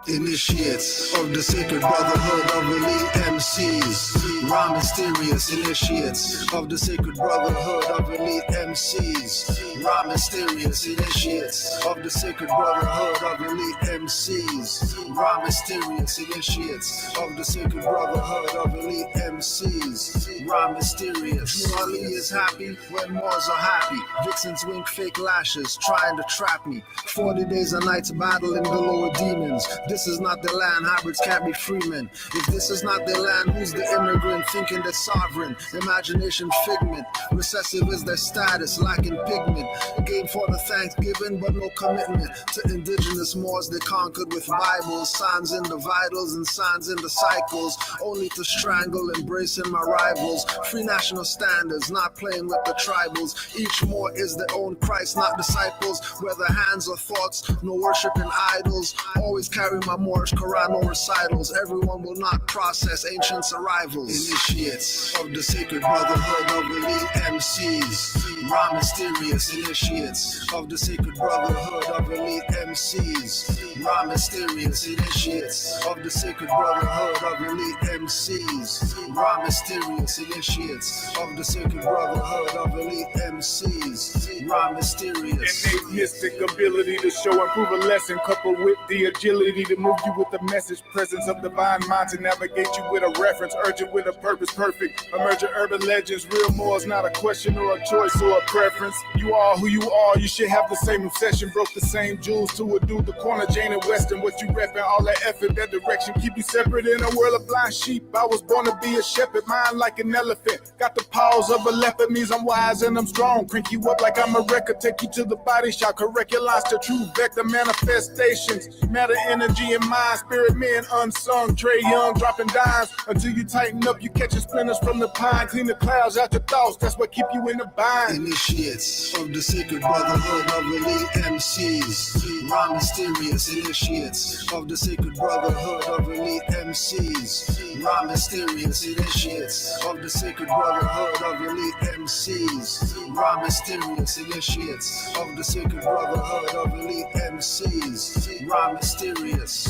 Initiates of the sacred brotherhood of elite MCs. Raw mysterious initiates of the sacred brotherhood of elite MCs. Raw mysterious initiates of the sacred brotherhood of elite MCs. Raw mysterious initiates of the sacred brotherhood of elite MCs. Raw mysterious. Molly is happy when Moors are happy. Vixens wink fake lashes trying to trap me. 40 days and nights battling the lower demons. This is not their land, hybrids can't be freemen. If this is not their land, who's the immigrant thinking they're sovereign? Imagination figment, recessive is their status, lacking pigment. Game for the Thanksgiving, but no commitment to indigenous Moors they conquered with Bibles. Signs in the vitals and signs in the cycles, only to strangle, embracing my rivals. Free national standards, not playing with the tribals. Each Moor is their own Christ, not disciples. Whether hands or thoughts, no worshiping idols. Always carry my Moorish Quran, no recitals. Everyone will not process ancients' arrivals. Initiates of the sacred brotherhood of elite MCs. Raw mysterious initiates of the sacred brotherhood of elite MCs. Raw mysterious initiates of the sacred brotherhood of elite MCs. Raw mysterious initiates of the sacred brotherhood of elite MCs. Raw mysterious. Innate mystic ability to show and prove a lesson, coupled with the agility to move you with the message, presence of divine mind to navigate you with a reference, urgent with a purpose, perfect. Emerging urban legends, real more is not a question or a choice or a preference. You are who you are, you should have the same obsession. Broke the same jewels to a dude, the corner, Jane and Western. What you reppin', all that effort, that direction, keep you separate in a world of blind sheep. I was born to be a shepherd, mind like an elephant. Got the paws of a leopard, means I'm wise and I'm strong. Crank you up like I'm a record, take you to the body shop, correct your lines to true vector manifestations. Matter, energy, and mind, spirit men unsung. Trey Young dropping dimes until you tighten up, you catching splinters from the pine. Clean the clouds out your thoughts, that's what keep you in the bind. Initiates of the sacred brotherhood of elite MCs. Raw mysterious initiates of the sacred brotherhood of elite MCs. Raw mysterious initiates of the sacred brotherhood of elite MCs. Raw mysterious initiates of the sacred brotherhood of elite MCs. Raw mysterious.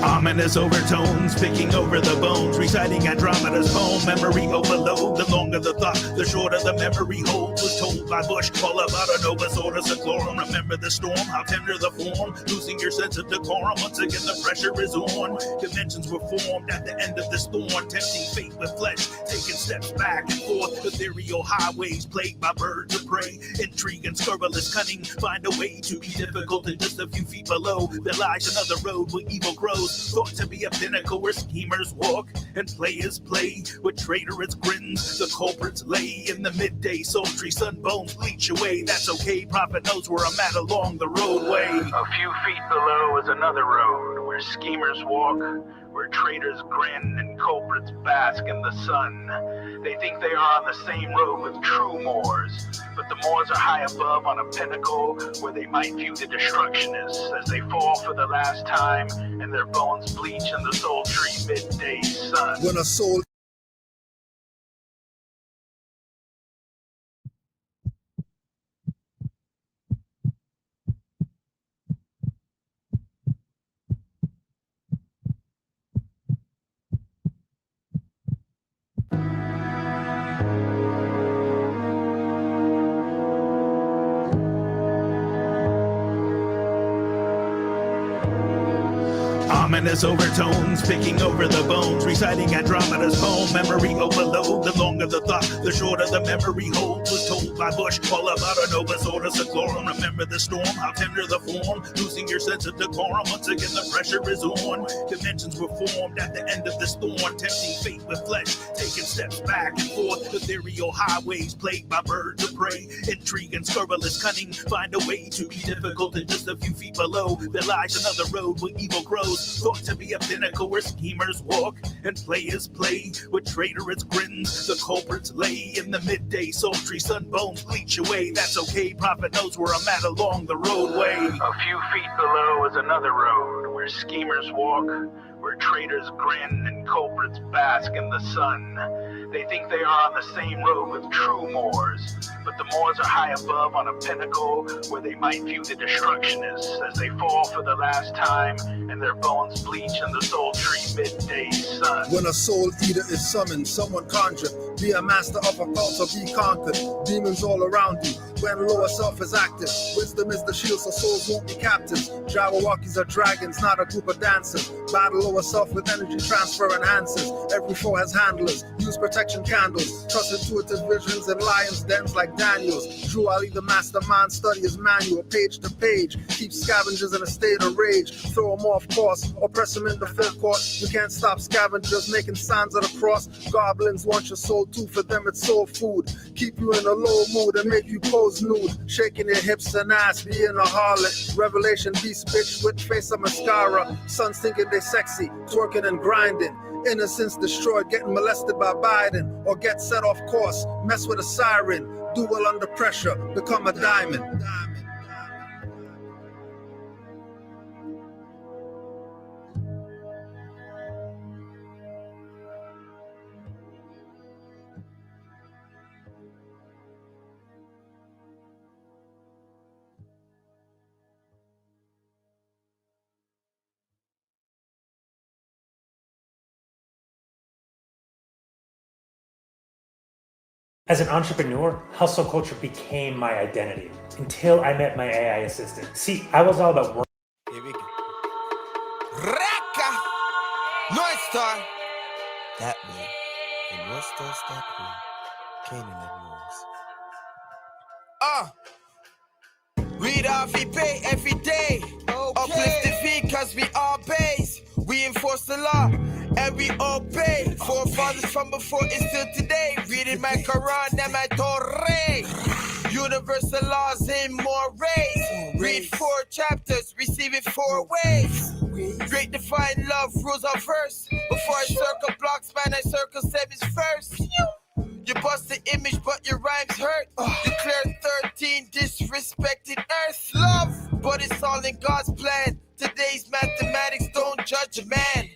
Ominous overtones, picking over the bones, reciting Andromeda's poem. Memory overload, the longer the thought, the shorter the memory hold. Was told by Bush, all about a Novus Ordo Seclorum. Remember the storm, how tender the form, losing your sense of decorum. Once again the pressure is on. Dimensions were formed at the end of this thorn, tempting fate with flesh, taking steps back and forth. Ethereal highways plagued by birds of prey, intrigue and scurrilous cunning find a way to be difficult. And just a few feet below there lies another road where evil grows, thought to be a pinnacle where schemers walk and players play. With traitorous grins the culprits lay in the midday sultry sun bones bleach away. That's okay, prophet knows where I'm at along the roadway. A few feet below is another road where schemers walk, where traitors grin and culprits bask in the sun. They think they are on the same road with true Moors, but the Moors are high above on a pinnacle where they might view the destructionists as they fall for the last time and their bones bleach in the sultry midday sun. When a soul ominous overtones, picking over the bones, reciting Andromeda's poem. Memory overload, the longer the thought, the shorter the memory hold. Was told by Bush, all about a Novus Order Seclorum. Remember the storm, how tender the form, losing your sense of decorum. Once again the pressure is on. Dimensions were formed at the end of the storm, tempting fate with flesh, taking steps back and forth. Ethereal highways plagued by birds of prey, intrigue and scurrilous cunning find a way to be difficult. And just a few feet below there lies another road where evil grows, thought to be a pinnacle where schemers walk and players play. With traitorous grins the culprits lay in the midday sultry sunbones bleach away. That's okay, prophet knows where I'm at along the roadway. A few feet below is another road where schemers walk, where traitors grin and culprits bask in the sun. They think they are on the same road with true Moors, but the Moors are high above on a pinnacle where they might view the destructionists as they fall for the last time and their bones bleach in the sultry midday sun. When a soul eater is summoned, someone conjure. Be a master of a cult or be conquered. Demons all around you when lower self is active. Wisdom is the shield so souls won't be captives. Jabberwockies are dragons, not a group of dancers. Battle lower self with energy transfer enhances. Every foe has handlers. Use protection candles. Trust intuitive visions and lions' dens like Daniel's. Drew Ali, the mastermind, study his manual page to page. Keep scavengers in a state of rage. Throw them off course or press them in the full court. You can't stop scavengers making signs of the cross. Goblins want your soul too, for them it's soul food. Keep you in a low mood and make you pose nude. Shaking your hips and ass, being a harlot. Revelation beast bitch with face of mascara. Sons thinking they sexy, twerking and grinding. Innocence destroyed, getting molested by Biden. Or get set off course, mess with a siren. Do well under pressure, become a diamond. As an entrepreneur, hustle culture became my identity until I met my AI assistant. See, I was all about work. Here we go. Raka! North Star! That way. The North Star's that way. Canaanland moves. Read off pay every day. Okay. Uplifted V cause we all base. We enforce the law and we obey. Forefathers from before and still today. Reading my Quran and my Torah. Universal laws in more ways. Read 4 chapters, receive it 4 ways. Great divine love rules our verse. Before I circle blocks, man, I circle 7s first. You bust the image, but your rhymes hurt. Declare 13 disrespected earth. Love, but it's all in God's plan. Today's mathematics don't judge a man.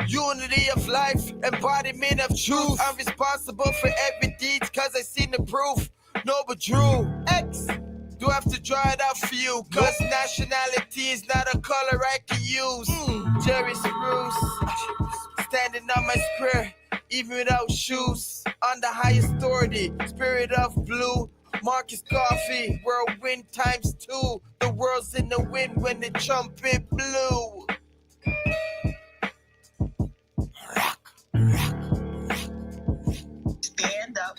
Unity of life, embodiment of truth. I'm responsible for every deed cause I seen the proof. No, but Drew X, do I have to draw it out for you? Cause nationality is not a color I can use. Jerry Spruce, standing on my square, even without shoes. On the highest authority, spirit of blue. Marcus Coffee, whirlwind times 2. The world's in the wind when the trumpet blew. Stand up,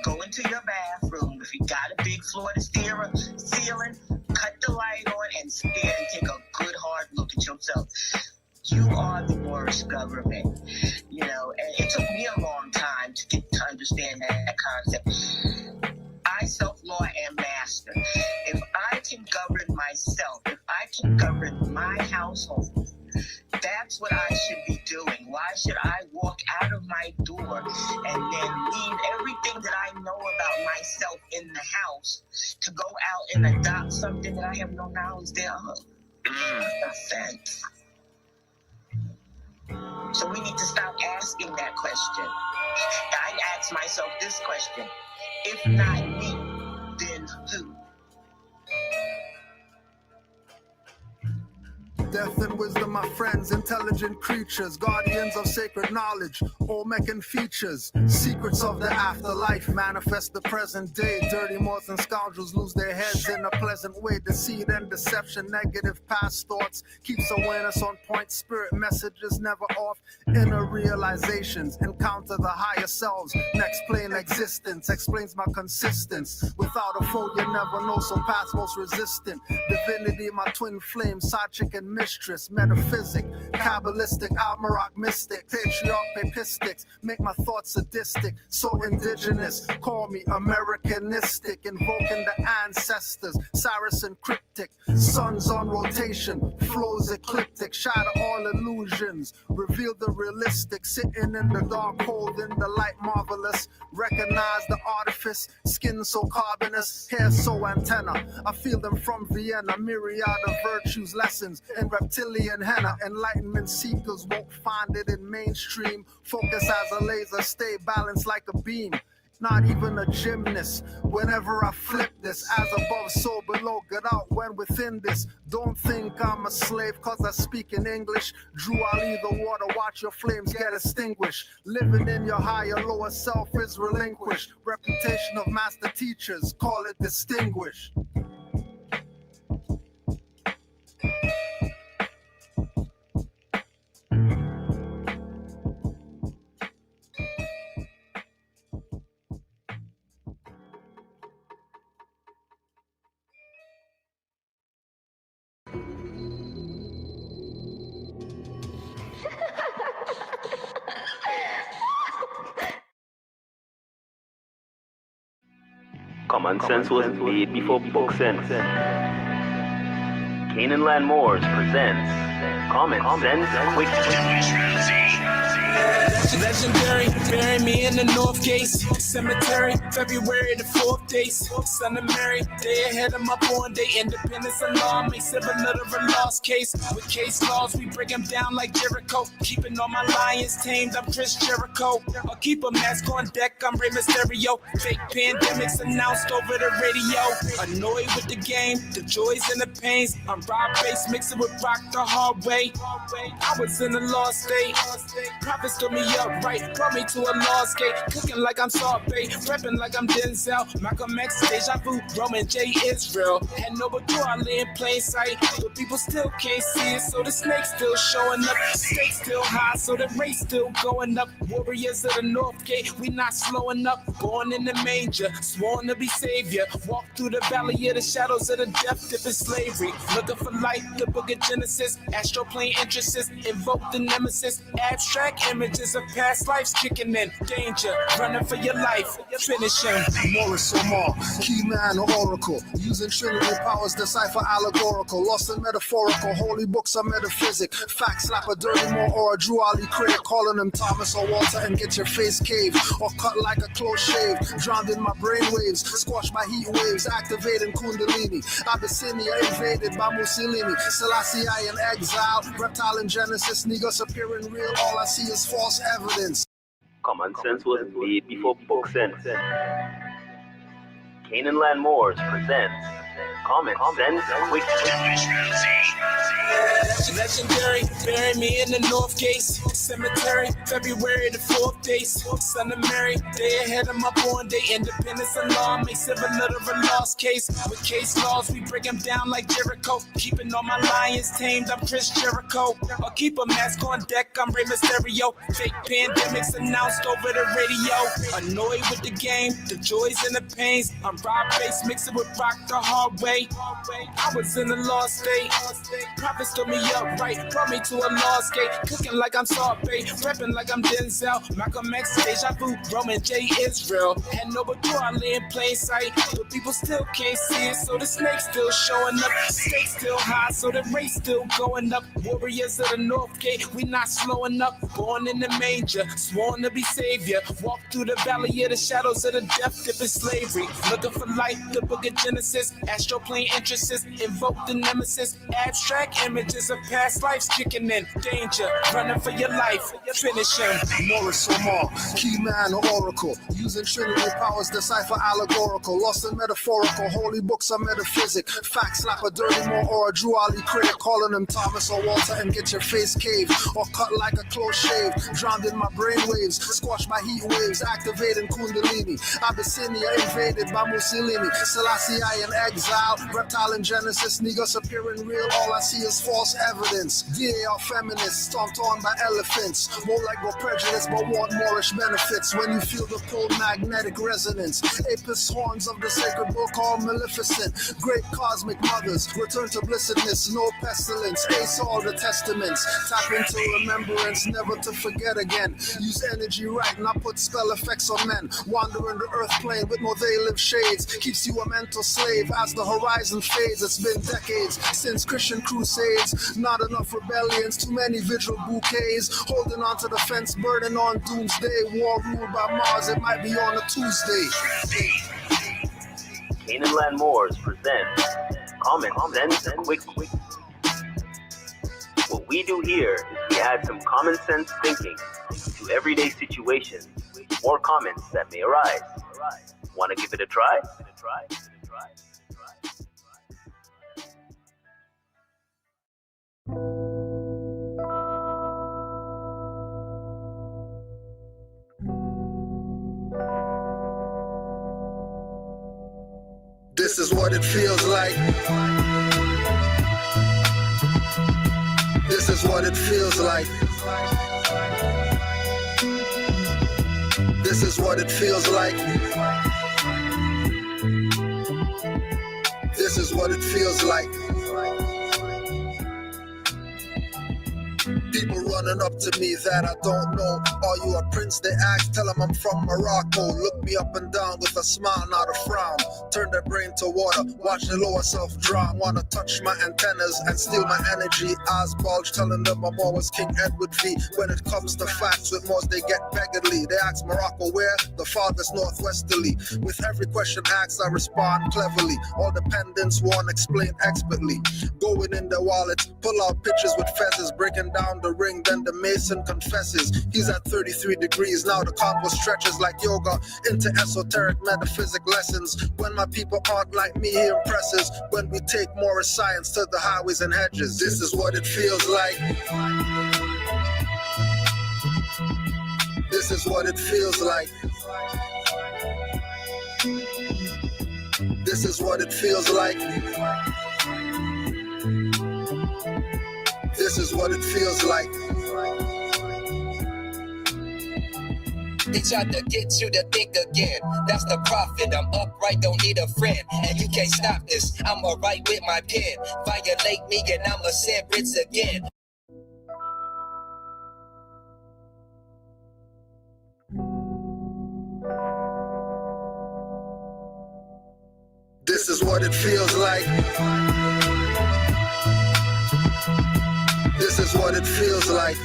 go into your bathroom. If you got a big floor to ceiling, cut the light on and stand and take a good hard look at yourself. You are the Moorish government, you know, and it took me a long time to get to understand that concept. I self-law am master. If I can govern myself, if I can govern my household, that's what I should be doing. Why should I walk out of my door and then leave everything that I know about myself in the house to go out and adopt something that I have no knowledge thereof? Offense. So we need to stop asking that question. I ask myself this question: if not me, then who? Death and wisdom, my friends, intelligent creatures, guardians of sacred knowledge, Olmec features, secrets of the afterlife, manifest the present day. Dirty moths and scoundrels lose their heads in a pleasant way. Deceit and deception, negative past thoughts, keeps awareness on point. Spirit messages never off. Inner realizations, encounter the higher selves. Next plane existence explains my consistence. Without a foe, you never know, so paths most resistant. Divinity, my twin flame, side chick and mistress. Metaphysic, Kabbalistic, Almaroc mystic, patriarch, papistics, make my thoughts sadistic, so indigenous, call me Americanistic, invoking the ancestors, Saracen cryptic, suns on rotation, flows ecliptic, shatter all illusions, reveal the realistic, sitting in the dark, holding the light marvelous, recognize the artifice, skin so carbonous, hair so antenna, I feel them from Vienna, myriad of virtues, lessons in reptilian henna, enlightenment seekers won't find it in mainstream, focus as a laser, stay balanced like a beam. Not even a gymnast. Whenever I flip this, as above, so below, get out when within this. Don't think I'm a slave cause I speak in English. Drew, I'll leave the water, watch your flames get extinguished. Living in your higher, lower self is relinquished. Reputation of master teachers, call it distinguished. Common sense was made before book sense. Canaanland Moors presents Common Sense Quick. Legendary, bury me in the North Gate Cemetery, February the 4th days. Son of Mary, day ahead of my born day. Independence and law makes civil a lost case. With case laws, we break them down like Jericho. Keeping all my lions tamed, I'm Chris Jericho. I'll keep a mask on deck, I'm Rey Mysterio. Fake pandemics announced over the radio. Annoyed with the game, the joys and the pains. I'm Rob Bass, mixing with rock the hard way. I was in a lost state. Prophets told me up right, brought me to a lost gate. Cooking like I'm Salt Bay, prepping like I'm Denzel. Malcolm X, Deja Vu, Roman J. Israel. Had no but I lay in plain sight, but people still can't see it, so the snake's still showing up. Stakes still high, so the race still going up. Warriors of the North Gate, we not slowing up. Born in the manger, sworn to be savior. Walk through the valley of the shadows of the death, dip in slavery. Looking for light, the book of Genesis. Astroplane entrances, invoke the nemesis. Abstract images of past lives kicking in. Danger, running for your life. Finish him. Morris Omar, key man or oracle, using trinity powers, decipher allegorical, lost and metaphorical, holy books are metaphysic, fact slap a dirty more or a Drew Ali Craig, calling him Thomas or Walter and get your face caved, or cut like a close shave, drowned in my brainwaves, squashed by heat waves, activating Kundalini, Abyssinia invaded by Mussolini, Selassie I in exile, reptile in Genesis, niggas appearing real, all I see is false evidence. Common sense was made before book sense. Canaanland Moors presents Common Sense Quick. Legendary, bury me in the North Gate Cemetery, February the 4th days. Son of Mary, day ahead of my born day. Independence and law makes civil a lost case. With case laws, we break them down like Jericho. Keeping all my lions tamed, I'm Chris Jericho. I'll keep a mask on deck, I'm Rey Mysterio. Fake pandemics announced over the radio. Annoyed with the game, the joys and the pains. I'm Rob Bass, mixing with rock the hard way. I was in a lost state. Prophets told me up right, brought me to a lost gate. Cooking like I'm Salt Bay, repping like I'm Denzel. Malcolm X, Deja Vu, Roman J. Israel. Had no but I lay in plain sight, but people still can't see it, so the snake's still showing up. Stakes still high, so the race still going up. Warriors of the North Gate, we not slowing up. Born in the manger, sworn to be savior. Walk through the valley of the shadows of the death, dip in slavery. Looking for light, the book of Genesis. Astroplane plain interests invoke the nemesis. Abstract images of past lives kicking in. Danger, running for your life. Finish him. Morris Omar, key man or oracle, using Trinity powers, decipher allegorical, lost in metaphorical, holy books are metaphysic, facts slap a dirty more or a Drew Ali critic, calling him Thomas or Walter and get your face caved, or cut like a close shave, drowned in my brainwaves, squashed by heat waves, activating Kundalini, Abyssinia invaded by Mussolini, Selassie I in exile, reptile in Genesis, niggas appearing real, all I see is false evidence, DA are feminists, stomped on by elephants, more like we're prejudiced but want Moorish benefits, when you feel the cold magnetic resonance, Apis horns of the sacred book all maleficent, great cosmic mothers, return to blessedness, no pestilence, ace all the testaments, tap into remembrance, never to forget again, use energy right, not put spell effects on men, wandering the earth plane with no they live shades, keeps you a mental slave as the horizon fades, it's been decades since Christian crusades, not enough rebellions, too many vigil bouquets, holding on to the fence, burning on doomsday, war ruled by Mars, it might be on a Tuesday. Canaanland Moors presents Common Sense Quick. What we do here is we add some common sense thinking to everyday situations or comments that may arise. Want to give it a try? This is what it feels like. This is what it feels like. This is what it feels like. This is what it feels like. People running up to me that I don't know. Are you a prince? They ask, tell them I'm from Morocco. Look me up and down with a smile, not a frown. Turn their brain to water, watch the lower self drown. Wanna touch my antennas and steal my energy. Eyes bulge, telling them I'm always King Edward V. When it comes to facts with Moors, they get beggarly. They ask Morocco where? The farthest northwesterly. With every question asked, I respond cleverly. All dependents won't explain expertly. Going in their wallets, pull out pictures with feathers, breaking down the ring, then the mason confesses. He's at 33 degrees, now the convo stretches like yoga into esoteric metaphysic lessons. When my people aren't like me, he impresses. When we take more science to the highways and hedges. This is what it feels like. This is what it feels like. This is what it feels like. This is what it feels like. They tried to get you to think again. That's the prophet. I'm upright, don't need a friend. And you can't stop this. I'ma write with my pen. Violate me and I'ma send Brits again. This is what it feels like. This is what it feels like.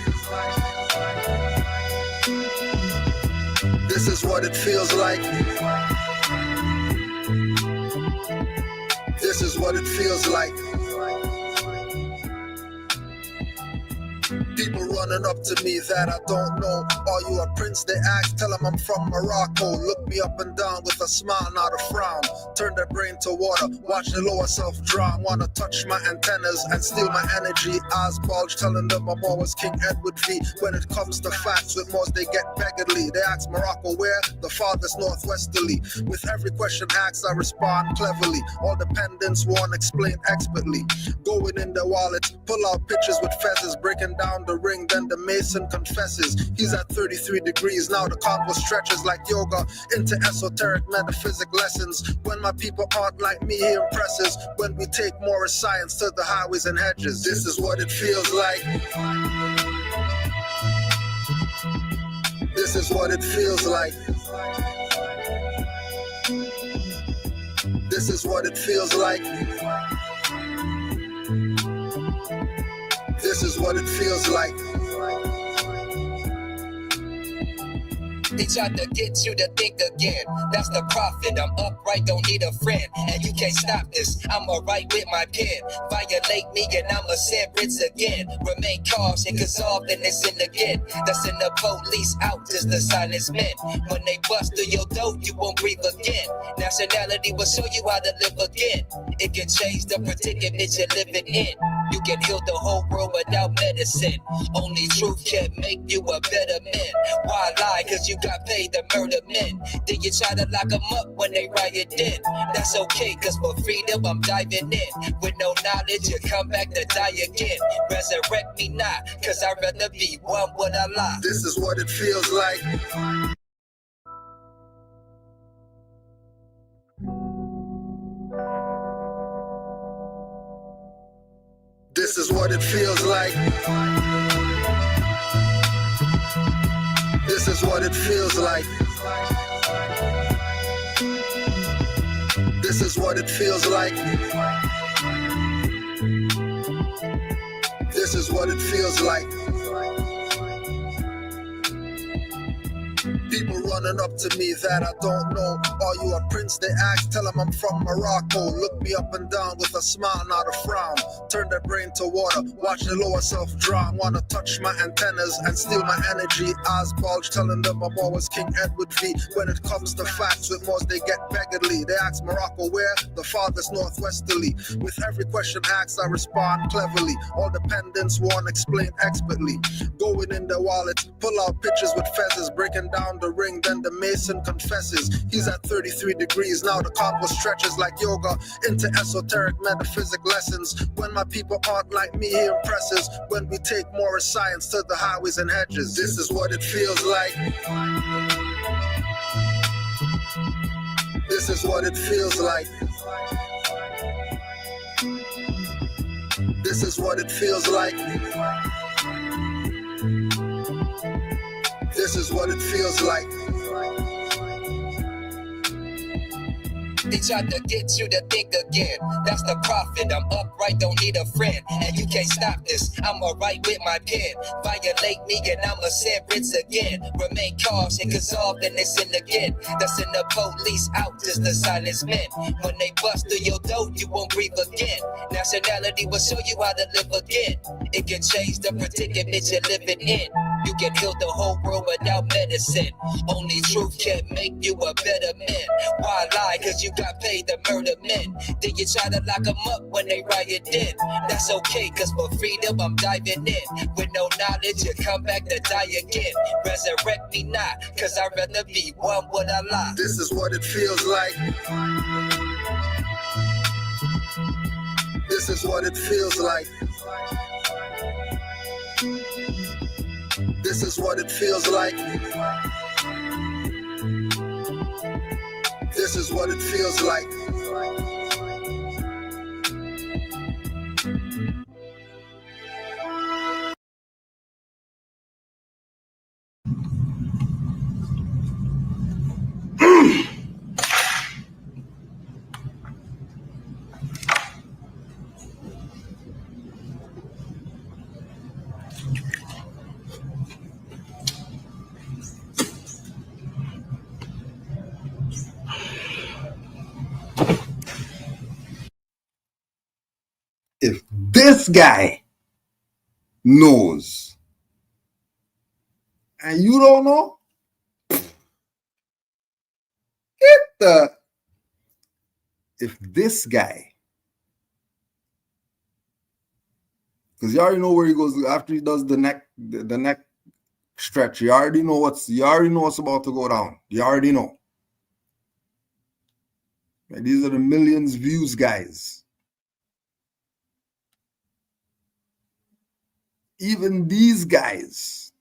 This is what it feels like. This is what it feels like. People running up to me that I don't know. Are you a prince? They ask, tell them I'm from Morocco. Look me up and down with a smile, not a frown. Turn their brain to water, watch the lower self drown. Wanna touch my antennas and steal my energy. Eyes bulge, telling them I'm always King Edward V. When it comes to facts with Moors, they get beggarly. They ask Morocco where? The farthest northwesterly. With every question asked, I respond cleverly. All dependents won't explain expertly. Going in their wallets, pull out pictures with feathers, breaking down the ring, then the mason confesses. He's at 33 degrees, now the convo stretches like yoga into esoteric metaphysic lessons. When my people aren't like me, he impresses. When we take more science to the highways and hedges. This is what it feels like. This is what it feels like. This is what it feels like. This is what it feels like. They tried to get you to think again. That's the prophet. I'm upright, don't need a friend. And you can't stop this. I'ma write with my pen. Violate me and I'ma send Brits again. Remain cautious and resolved in this sin again. That's in the police out, just the silence men. When they bust through your door, you won't breathe again. Nationality will show you how to live again. It can change the predicament you're living in. You can heal the whole world without medicine. Only truth can make you a better man. Why lie? Cause you got paid to murder men. Then you try to lock them up when they riot in. That's okay, cause for freedom I'm diving in. With no knowledge, you come back to die again. Resurrect me not, cause I'd rather be one with Allah. This is what it feels like. This is what it feels like. This is what it feels like. This is what it feels like. This is what it feels like. People running up to me that I don't know. Are you a prince? They ask, tell them I'm from Morocco. Look me up and down with a smile, not a frown. Turn their brain to water, watch the lower self drown. Wanna touch my antennas and steal my energy. Eyes bulge, telling them I'm always King Edward V. When it comes to facts, with most they get beggarly. They ask Morocco where? The farthest northwesterly. With every question asked, I respond cleverly. All dependents won't explain expertly. Going in their wallets, pull out pictures with feathers, breaking down the ring, then the mason confesses. He's at 33 degrees, now the convo stretches like yoga into esoteric metaphysic lessons. When my people aren't like me, he impresses. When we take more science to the highways and hedges. This is what it feels like. This is what it feels like. This is what it feels like. This is what it feels like. They tried to get you to think again. That's the prophet. I'm upright, don't need a friend. And you can't stop this. I'ma write with my pen. Violate me and I'ma send Brits again. Remain cautious and resolved in this sin again. That's in the police out, just the silence men. When they bust through your door, you won't breathe again. Nationality will show you how to live again. It can change the predicament you're living in. You can heal the whole world without medicine. Only truth can make you a better man. Why lie? Cause you got paid to murder men. Then you try to lock them up when they riot in. That's okay, cause for freedom I'm diving in. With no knowledge, you come back to die again. Resurrect me not, cause I'd rather be one with Allah. This is what it feels like. This is what it feels like. This is what it feels like. This is what it feels like. If this guy knows and you don't know, if this guy, because you already know where he goes after he does the neck stretch, you already know what's about to go down. You already know. And these are the millions views guys. Even these guys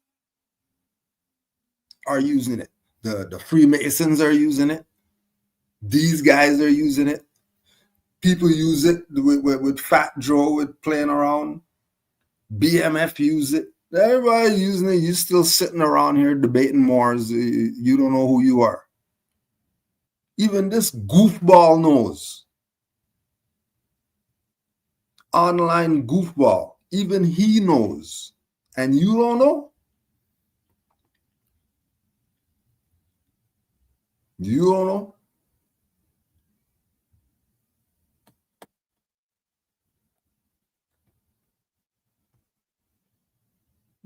are using it. The Freemasons are using it. These guys are using it. People use it with Fat Joe, with playing around. BMF use it. Everybody's using it. You're still sitting around here debating mores. You don't know who you are. Even this goofball knows. Online goofball. Even he knows. And you don't know? You don't know?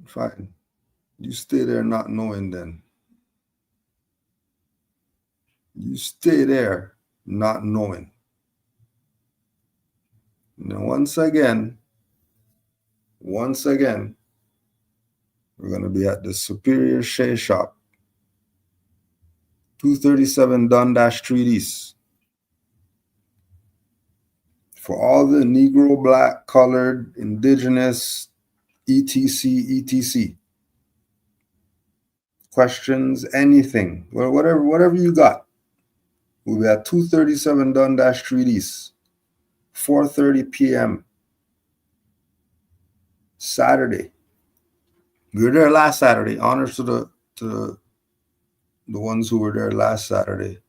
Fine. You stay there not knowing then. You stay there not knowing. Now, once again, we're going to be at the Superior Shea Shop, 237 Dundas Street East. For all the Negro, Black, Colored, Indigenous, etc. Questions, anything, whatever you got. We'll be at 237 Dundas Street East, 4:30 p.m. Saturday. We were there last Saturday. Honors to the ones who were there last Saturday.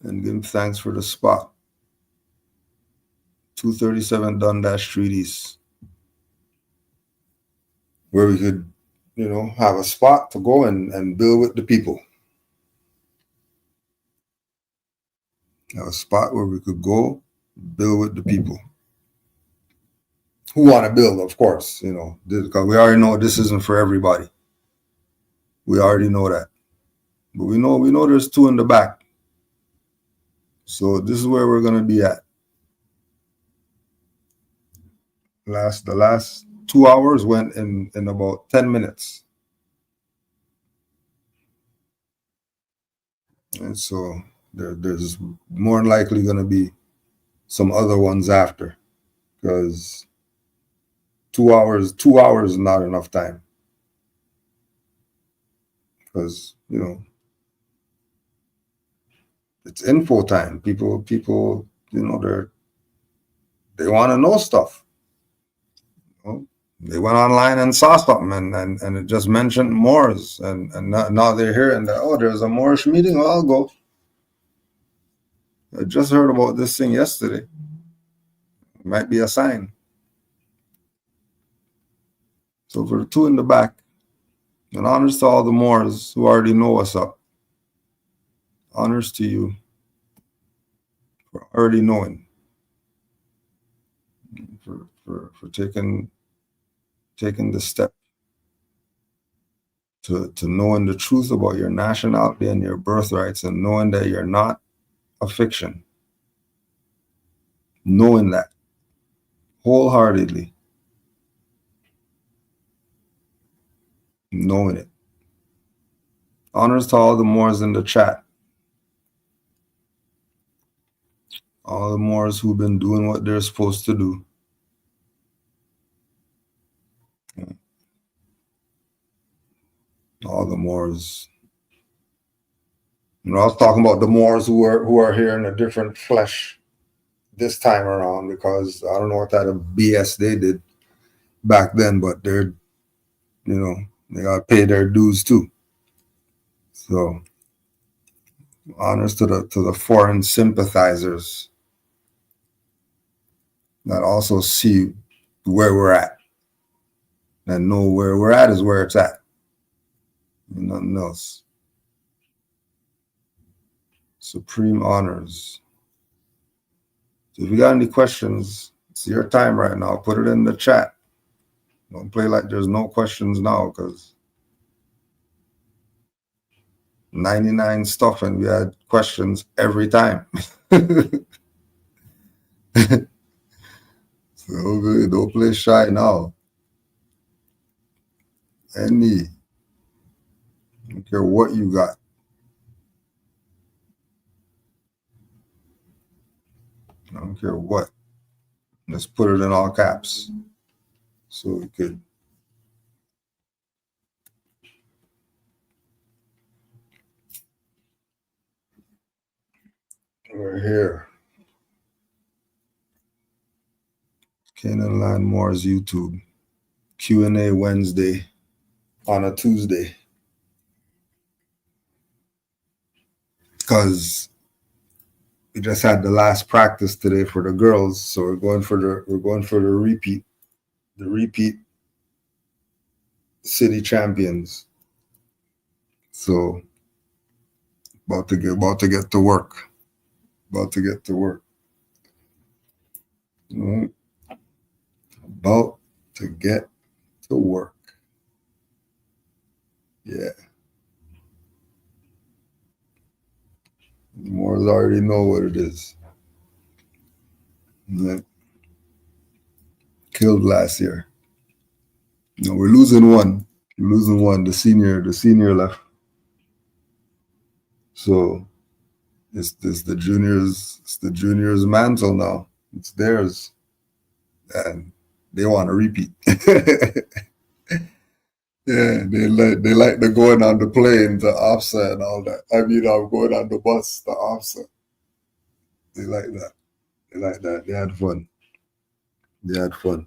And give thanks for the spot. 237 Dundas Street East. Where we could, have a spot to go and build with the people. Have a spot where we could go, build with the people. Who want to build, of course, because we already know this isn't for everybody. We already know that. But we know there's two in the back. So this is where we're going to be at. The last 2 hours went in about 10 minutes. And so there's more than likely going to be some other ones after, because 2 hours is not enough time. Because, it's info time. People, they want to know stuff. They went online and saw something and it just mentioned Moors and now they're here and there's a Moorish meeting. Well, I'll go. I just heard about this thing yesterday. It might be a sign. So for the two in the back, and honors to all the Moors who already know what's up. Honors to you for already knowing, for taking the step to knowing the truth about your nationality and your birthrights, and knowing that you're not a fiction. Knowing that wholeheartedly. Knowing it. Honors to all the Moors in the chat. All the Moors who've been doing what they're supposed to do. All the Moors. I was talking about the Moors who are here in a different flesh this time around, because I don't know what type of BS they did back then, but they're, they gotta pay their dues too. So honors to the foreign sympathizers that also see where we're at and know where we're at is where it's at. Nothing else. Supreme honors. So if you got any questions, it's your time right now. Put it in the chat. Don't play like there's no questions now, because 99 stuff and we had questions every time. So don't play shy now. I don't care what you got. I don't care what. Let's put it in all caps. So we could. We're here. Canaanland Moore's YouTube. Q&A Wednesday on a Tuesday. Because we just had the last practice today for the girls, so we're going for the repeat city champions. So about to get to work. About to get to work. Right. About to get to work. Yeah. The Moors already know what it is. Right. Killed last year. No, we're losing one. We're losing one. The senior left. So it's the juniors' mantle now. It's theirs, and they want to repeat. Yeah, they like the going on the plane, the offset and all that. I mean, I'm going on the bus, the offset. They like that. They like that. They had fun. They had fun.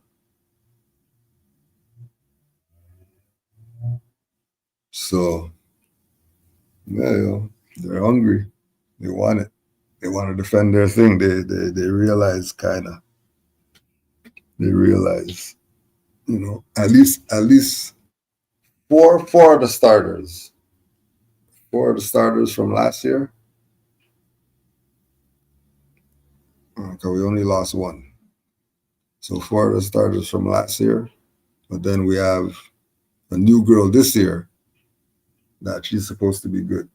So yeah, they're hungry. They want it. They want to defend their thing. They realize kind of. They realize, at least four of the starters. Four of the starters from last year. Okay, we only lost one. So four of the starters from last year. But then we have a new girl this year that she's supposed to be good.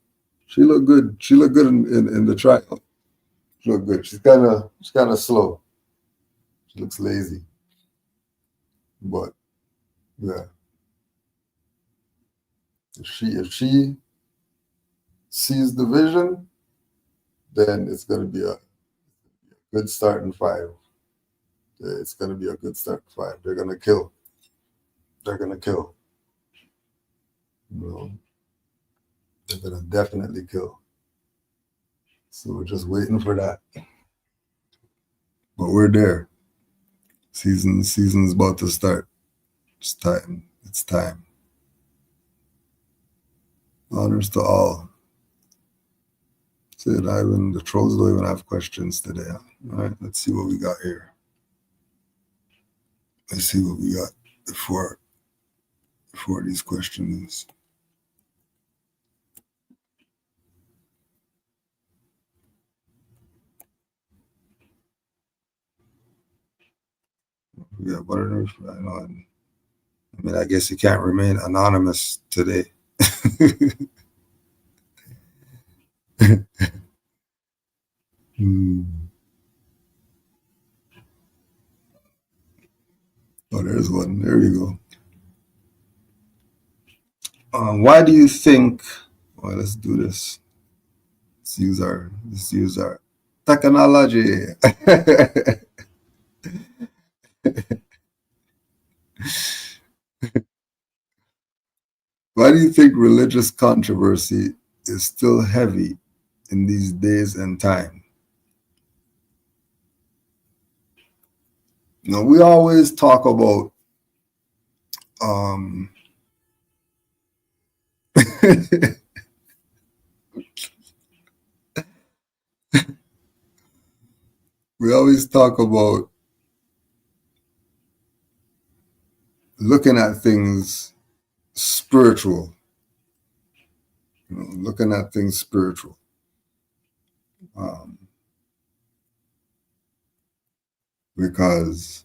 She looked good. She looked good in the trial. She looked good. She's kind of slow. She looks lazy. But yeah. If she sees the vision, then it's gonna be a good starting five. It's gonna be a good starting five. They're gonna kill. They're gonna kill. They're gonna definitely kill. So we're just waiting for that. But we're there. Season's about to start. It's time. It's time. Honors to all. Said the trolls don't even have questions today. All right, let's see what we got here. Let's see what we got before these questions. We got Butternuts. I guess you can't remain anonymous today. Oh, there's one. There you go. Why do you think? Well, let's do this. Let's use our technology. Why do you think religious controversy is still heavy in these days and time? We always talk about we always talk about looking at things spiritual. Looking at things spiritual. Because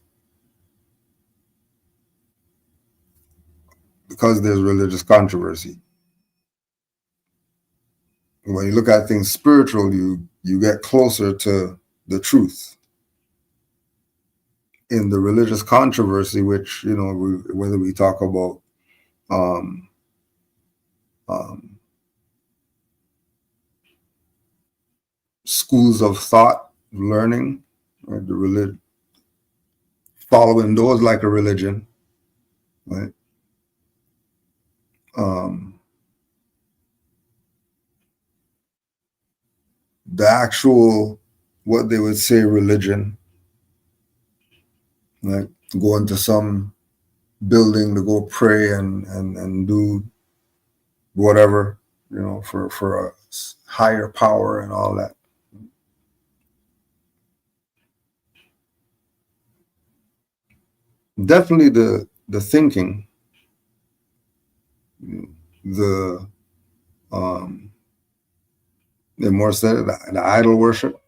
there's religious controversy. When you look at things spiritual, you get closer to the truth. In the religious controversy, which whether we talk about schools of thought, learning, right? The religion, following those like a religion, right? The actual, what they would say religion, like go into some building to go pray and do whatever, for a higher power and all that. Definitely the thinking, the They're more said the idol worship,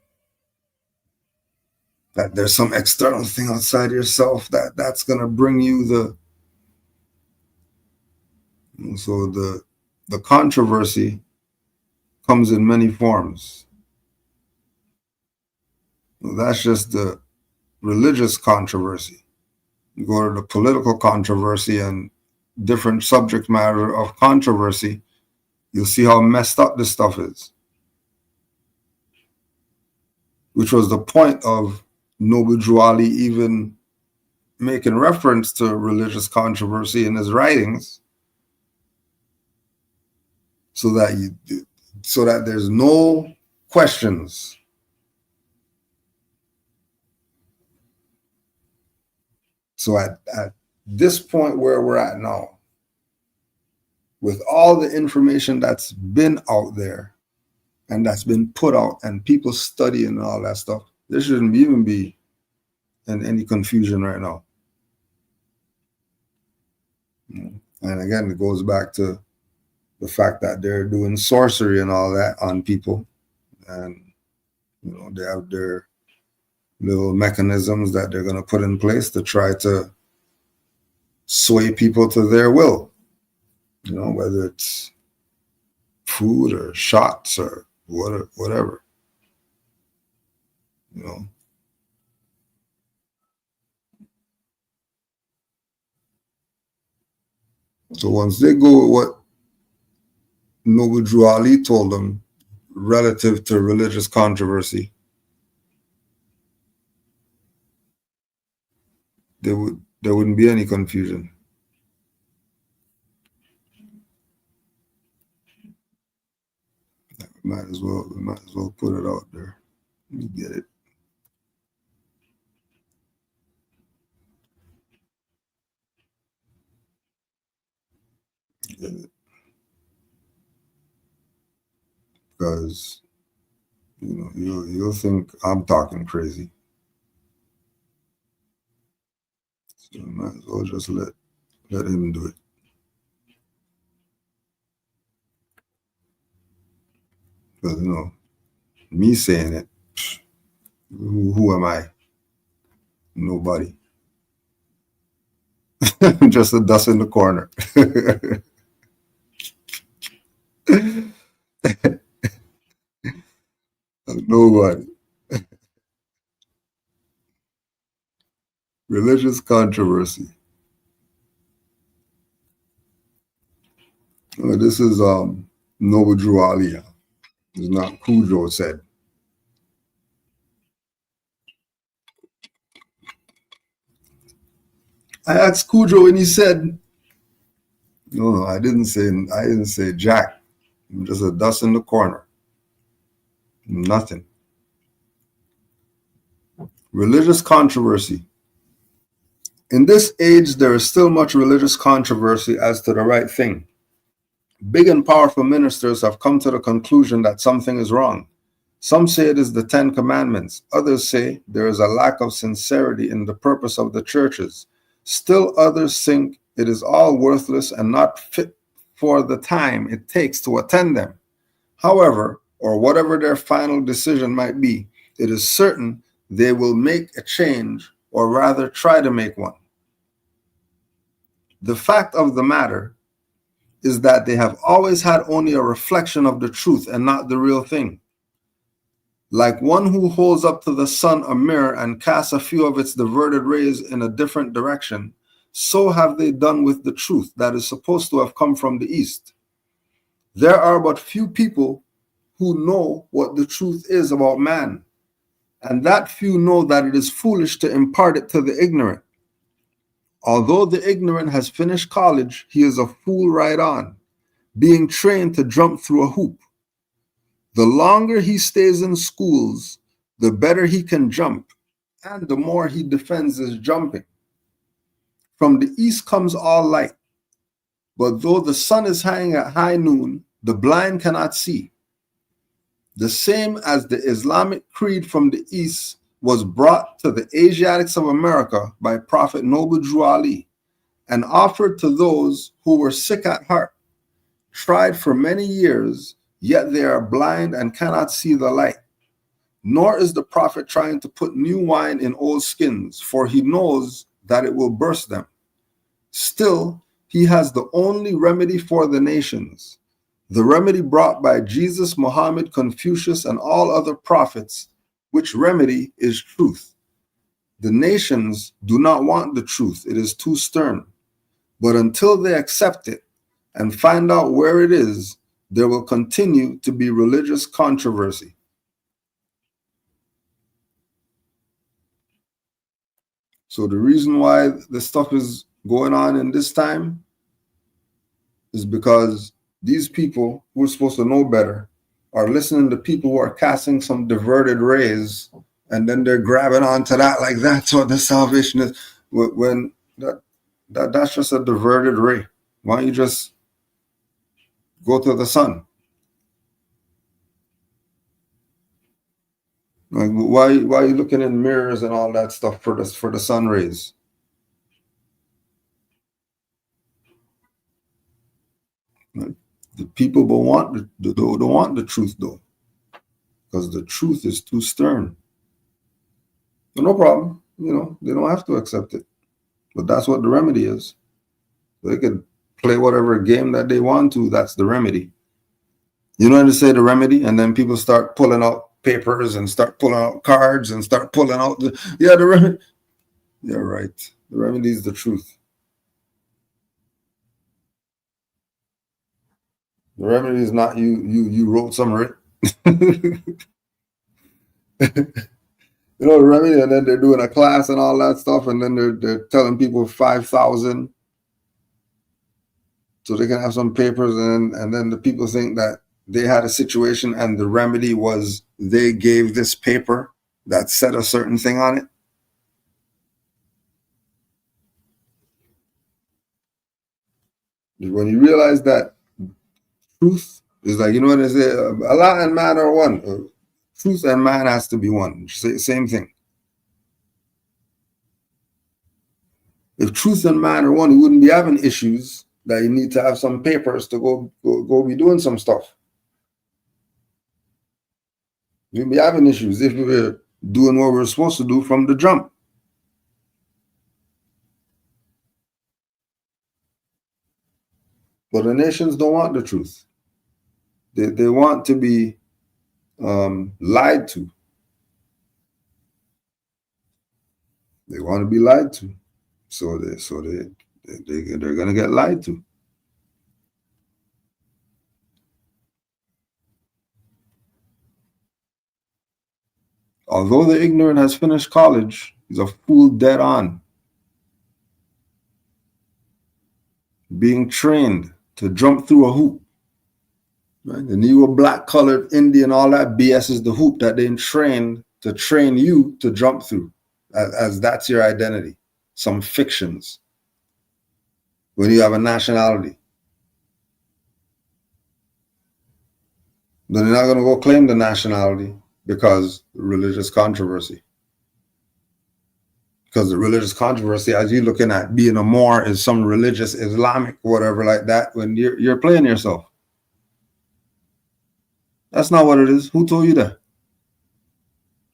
that there's some external thing outside yourself that's going to bring you the controversy comes in many forms. That's just the religious controversy. You go to the political controversy and different subject matter of controversy, you'll see how messed up this stuff is. Which was the point of Noble Drew Ali even making reference to religious controversy in his writings, so that there's no questions. So at this point where we're at now, with all the information that's been out there and that's been put out and people studying all that stuff, there shouldn't even be any confusion right now. And again, it goes back to the fact that they're doing sorcery and all that on people, and they have their little mechanisms that they're going to put in place to try to sway people to their will, whether it's food or shots or whatever. So once they go with what Noble Drew Ali told them relative to religious controversy, there wouldn't be any confusion. We might as well put it out there. Let me get it. Because you'll think I'm talking crazy. So I might as well just let him do it. Because me saying it, who am I? Nobody. Just a dust in the corner. Nobody. Religious controversy. This is Noble Drew Ali. It's not Cujo said. I asked Cujo and he said, no, I didn't say jack. I'm just a dust in the corner. Nothing. Religious controversy. In this age, there is still much religious controversy as to the right thing. Big and powerful ministers have come to the conclusion that something is wrong. Some say it is the 10 Commandments. Others say there is a lack of sincerity in the purpose of the churches. Still others think it is all worthless and not fit for the time it takes to attend them. However, or whatever their final decision might be, it is certain they will make a change, or rather try to make one. The fact of the matter is that they have always had only a reflection of the truth and not the real thing. Like one who holds up to the sun a mirror and casts a few of its diverted rays in a different direction, so have they done with the truth that is supposed to have come from the east. There are but few people who know what the truth is about man, and that few know that it is foolish to impart it to the ignorant. Although the ignorant has finished college, he is a fool right on, being trained to jump through a hoop. The longer he stays in schools, the better he can jump, and the more he defends his jumping. From the east comes all light, but though the sun is hanging at high noon, the blind cannot see. The same as the Islamic creed from the east was brought to the Asiatics of America by Prophet Noble Drew Ali and offered to those who were sick at heart, tried for many years, yet they are blind and cannot see the light. Nor is the prophet trying to put new wine in old skins, for he knows that it will burst them. Still, he has the only remedy for the nations, the remedy brought by Jesus, Muhammad, Confucius, and all other prophets, which remedy is truth. The nations do not want the truth. It is too stern. But until they accept it and find out where it is, there will continue to be religious controversy. So the reason why this stuff is going on in this time is because these people who are supposed to know better are listening to people who are casting some diverted rays, and then they're grabbing onto that like that's what the salvation is. When that's just a diverted ray. Why don't you just go to the sun? Like why are you looking in mirrors and all that stuff for the sun rays? The people don't want the truth though, because the truth is too stern. So no problem, they don't have to accept it, but that's what the remedy is. They can play whatever game that they want to. That's the remedy. You know how to say the remedy, and then people start pulling out papers and start pulling out cards and start pulling out the remedy. Yeah, right. The remedy is the truth. The remedy is not you wrote some the remedy, and then they're doing a class and all that stuff, and then they're telling people 5,000 so they can have some papers, and then the people think that they had a situation and the remedy was they gave this paper that said a certain thing on it. When you realize that truth is like, what they say, Allah and man are one. Truth and man has to be one. Same thing. If truth and man are one, you wouldn't be having issues that you need to have some papers to go be doing some stuff. You'd be having issues if we were doing what we're supposed to do from the jump. But the nations don't want the truth. They want to be lied to. They want to be lied to. So they're going to get lied to. Although the ignorant has finished college, he's a fool dead on. Being trained to jump through a hoop. Right? The Negro, black, colored, Indian, all that BS is the hoop that they trained to train you to jump through, as that's your identity. Some fictions. When you have a nationality, then you're not going to go claim the nationality because religious controversy. Because the religious controversy, as you're looking at being a Moor, is some religious Islamic whatever like that, when you're playing yourself. That's not what it is. Who told you that?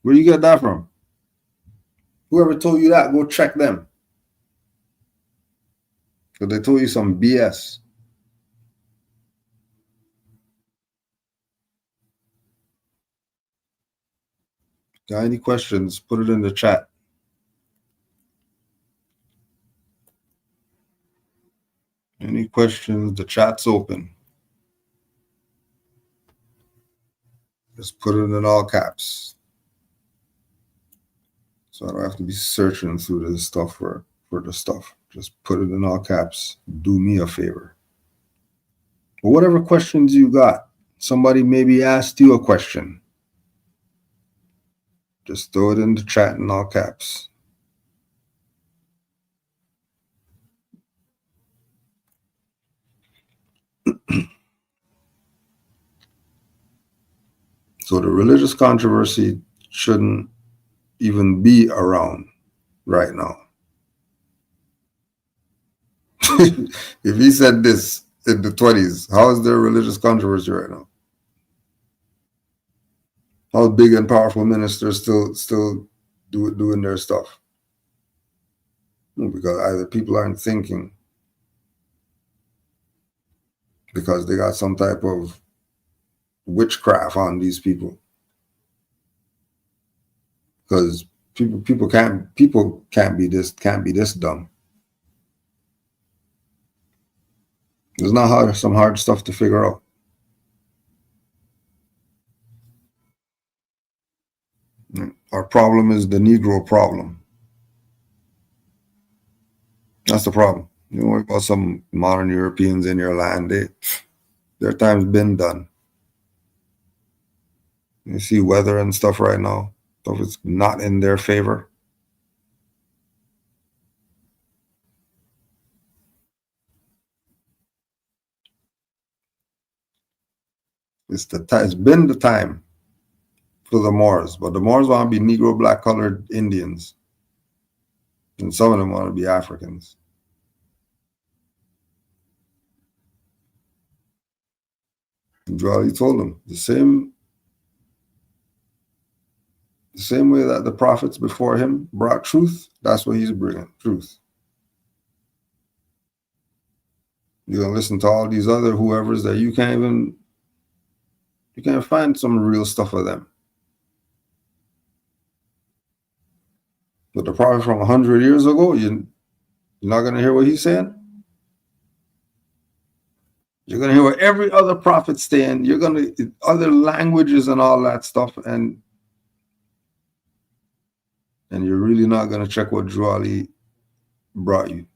Where you get that from? Whoever told you that, go check them. Because they told you some BS. Got any questions? Put it in the chat. Any questions? The chat's open. Just put it in all caps. So I don't have to be searching through this stuff for the stuff. Just put it in all caps. Do me a favor. But whatever questions you got, somebody maybe asked you a question. Just throw it in the chat in all caps. So the religious controversy shouldn't even be around right now. If he said this in the 20s. How is there religious controversy right now? How big and powerful ministers still doing their stuff? Because either people aren't thinking, because they got some type of witchcraft on these people. Because people can't be this dumb. There's not some hard stuff to figure out. Our problem is the Negro problem. That's the problem. You don't worry about some modern Europeans in your land. Their time's been done. You see weather and stuff right now. Stuff is not in their favor. It's been the time for the Moors, but the Moors want to be Negro, black colored Indians, and some of them want to be Africans. And Joel told them the same way that the prophets before him brought truth. That's what he's bringing, truth. You're gonna listen to all these other whoever's that you can't find some real stuff of them. But the prophet from 100 years ago, you're not gonna hear what he's saying. You're gonna hear what every other prophet's saying. You're gonna other languages and all that stuff, and you're really not gonna check what Drew Ali brought you.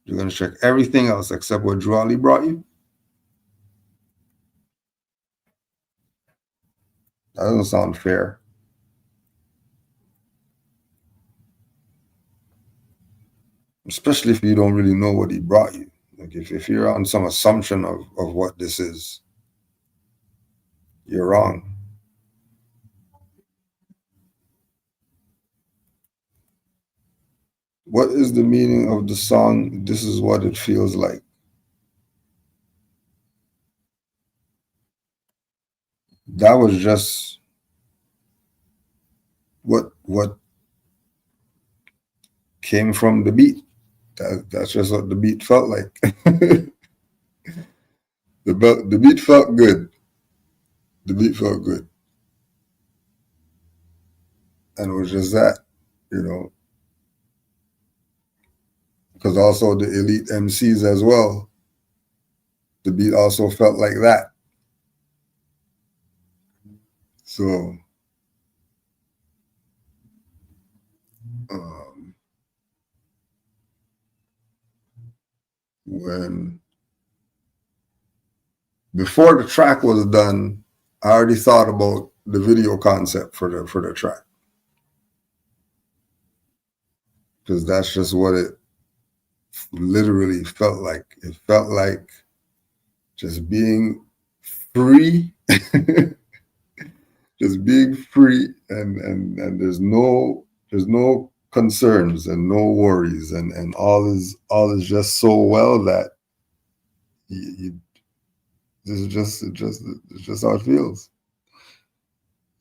You're gonna check everything else except what Drew Ali brought you. That doesn't sound fair. Especially if you don't really know what he brought you. Like if you're on some assumption of what this is, you're wrong. What is the meaning of the song, This Is What It Feels Like? That was just what came from the beat. That's just what the beat felt like. The beat felt good. The beat felt good. And it was just that, because also the elite MCs as well, the beat also felt like that. So before the track was done, I already thought about the video concept for the track, because that's just what it literally felt like. It felt like just being free, just being free, and there's no concerns and no worries, and all is just so well that it's just how it feels,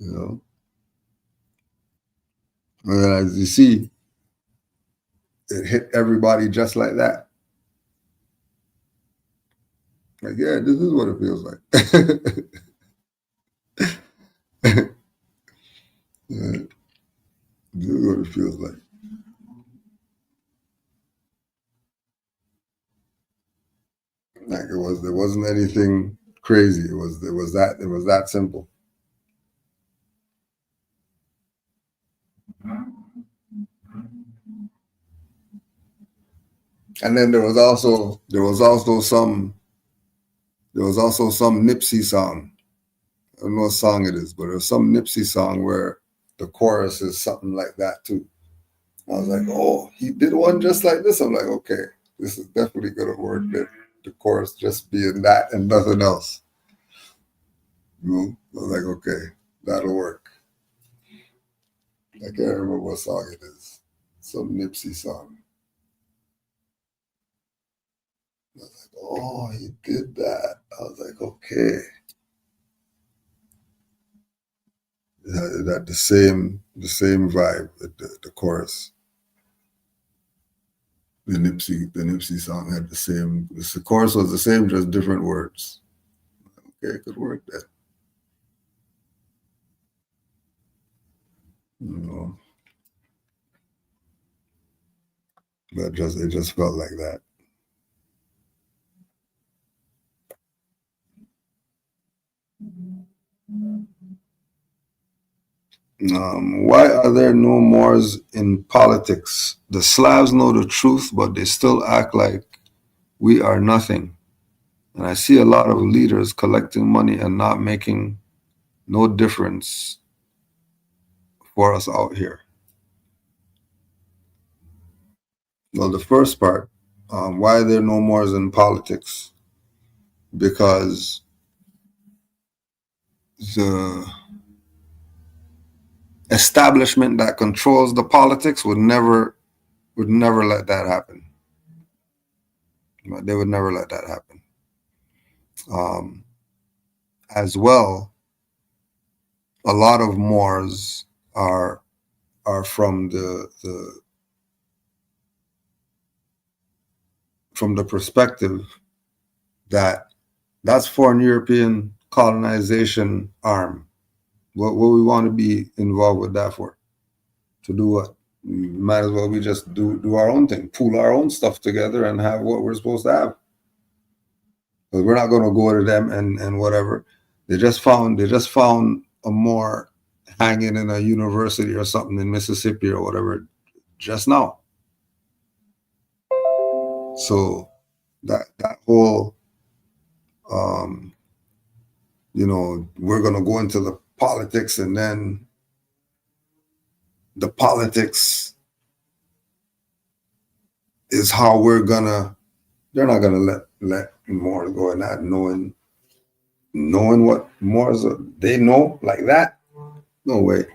And as you see, it hit everybody just like that. Like, yeah, this is what it feels like. Yeah, this is what it feels like. Like there wasn't anything crazy. It was that simple. And then there was also some Nipsey song. I don't know what song it is, but there's some Nipsey song where the chorus is something like that too. I was like, oh, he did one just like this. I'm like, okay, this is definitely gonna work. That the chorus just being that and nothing else. I was like, okay, that'll work. I can't remember what song it is. Some Nipsey song. Oh, he did that. I was like, okay. That the same vibe, the chorus. The Nipsey song had the same. The chorus was the same, just different words. Okay, it could work then. You know, but it just felt like that. Why are there no Moors in politics? The Slavs know the truth, but they still act like we are nothing. And I see a lot of leaders collecting money and not making no difference for us out here. Well, the first part, why are there no Moors in politics? Because the establishment that controls the politics would never let that happen. They would never let that happen. As well, a lot of Moors are from the perspective that that's foreign European colonization arm. What we want to be involved with that for? To do what? Might as well we just do our own thing, pool our own stuff together and have what we're supposed to have. But we're not going to go to them and whatever. They just found a Moor hanging in a university or something in Mississippi or whatever just now. So that whole we're going to go into the politics, and then the politics is how they're not gonna let Moors go in that, knowing what Moors they know like that. No way.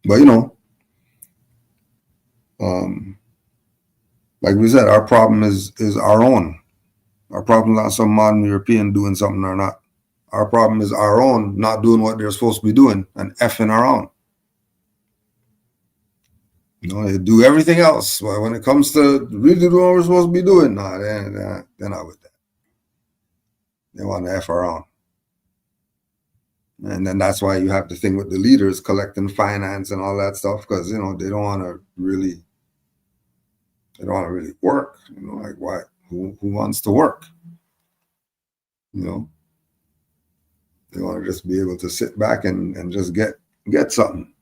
But like we said, our problem is our own. Our problem is not some modern European doing something or not. Our problem is our own not doing what they're supposed to be doing and effing around. They do everything else. But when it comes to really doing what we're supposed to be doing, they're not with that. They want to F around. And then that's why you have the thing with the leaders collecting finance and all that stuff, because they don't want to really work. Like why? Who wants to work? They want to just be able to sit back and just get something.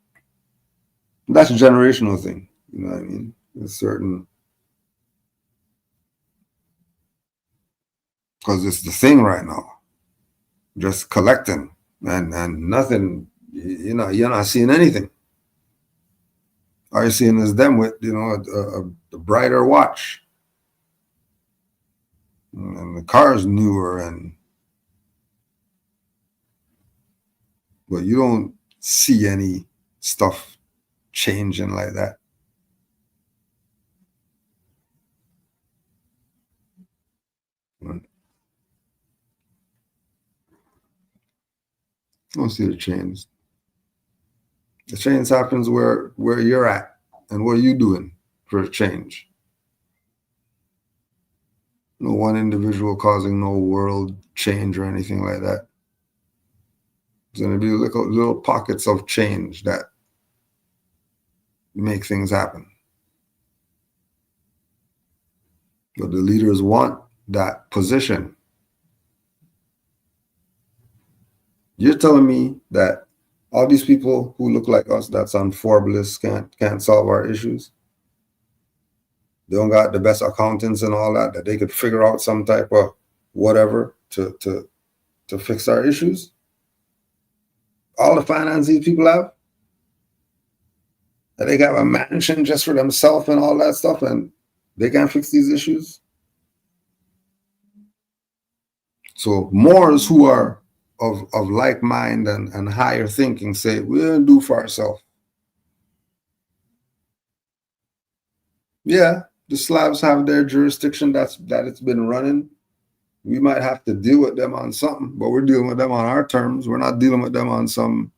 That's a generational thing. You know what I mean? It's certain, because it's the thing right now. Just collecting and nothing. You're not seeing anything. All you're seeing is them with a brighter watch, and the car's newer, but you don't see any stuff changing like that. Right. I don't see the change. The change happens where you're at and what you're doing for a change. No one individual causing no world change or anything like that. There's going to be little pockets of change that make things happen. But the leaders want that position. You're telling me that all these people who look like us that's on Forbes can't solve our issues? They don't got the best accountants and all that they could figure out some type of whatever to fix our issues? All the finance these people have? That they have a mansion just for themselves and all that stuff, and they can't fix these issues? So Moors who are of like mind and higher thinking say, we'll do for ourselves. Yeah, the Slavs have their jurisdiction that it's been running. We might have to deal with them on something, but we're dealing with them on our terms. We're not dealing with them on some,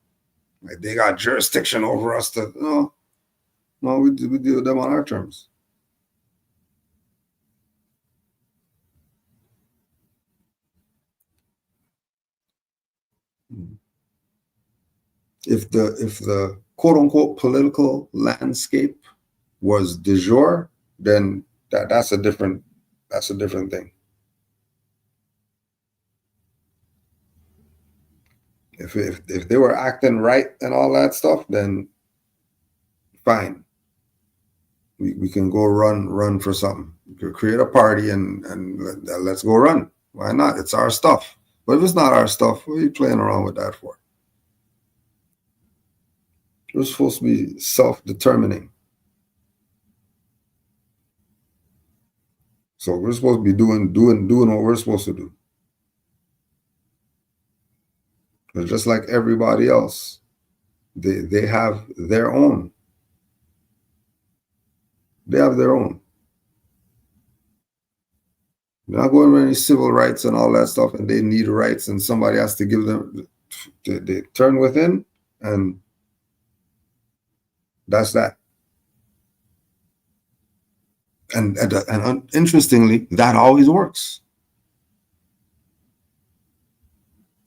like they got jurisdiction over us. No, we deal with them on our terms. If the quote unquote political landscape was de jure, then that's a different thing. If they were acting right and all that stuff, then fine. We can go run for something. We could create a party and let's go run. Why not? It's our stuff. But if it's not our stuff, what are you playing around with that for? We're supposed to be self-determining. So we're supposed to be doing what we're supposed to do. But just like everybody else, they have their own. They have their own. They're not going with any civil rights and all that stuff, and they need rights, and somebody has to give them. They turn within, and that's that. And interestingly, that always works.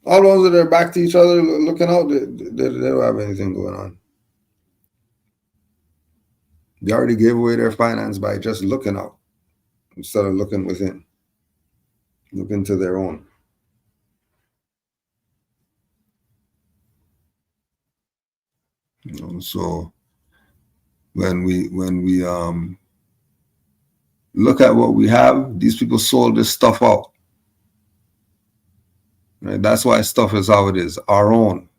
All those that are back to each other, looking out, they don't have anything going on. They already gave away their finance by just looking out instead of looking within, looking to their own. So when we look at what we have, these people sold this stuff out. Right? That's why stuff is how it is, our own.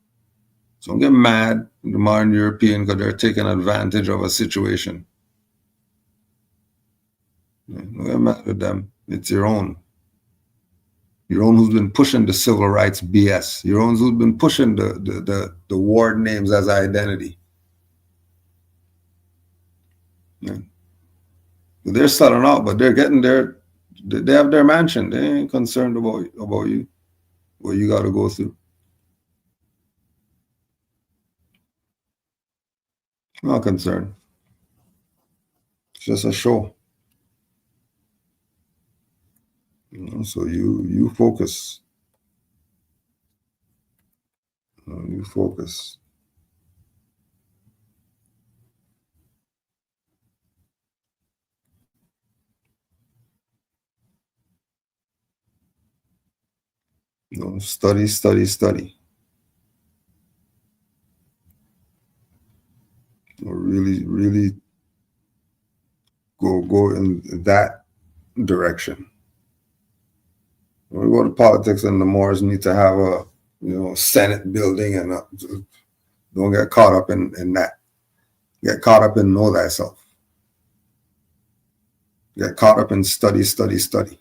So don't get mad, the modern European, because they're taking advantage of a situation. Don't get mad at them. It's your own. Your own who's been pushing the civil rights BS. Your own who's been pushing the ward names as identity. Yeah. They're selling out, but they're getting they have their mansion. They ain't concerned about you, what you got to go through. Not concerned. It's just a show. So you focus. You focus. Study. Really go in that direction. When we go to politics, and the Moors need to have a Senate building, and don't get caught up in that. Get caught up in know thyself. Get caught up in study. Study.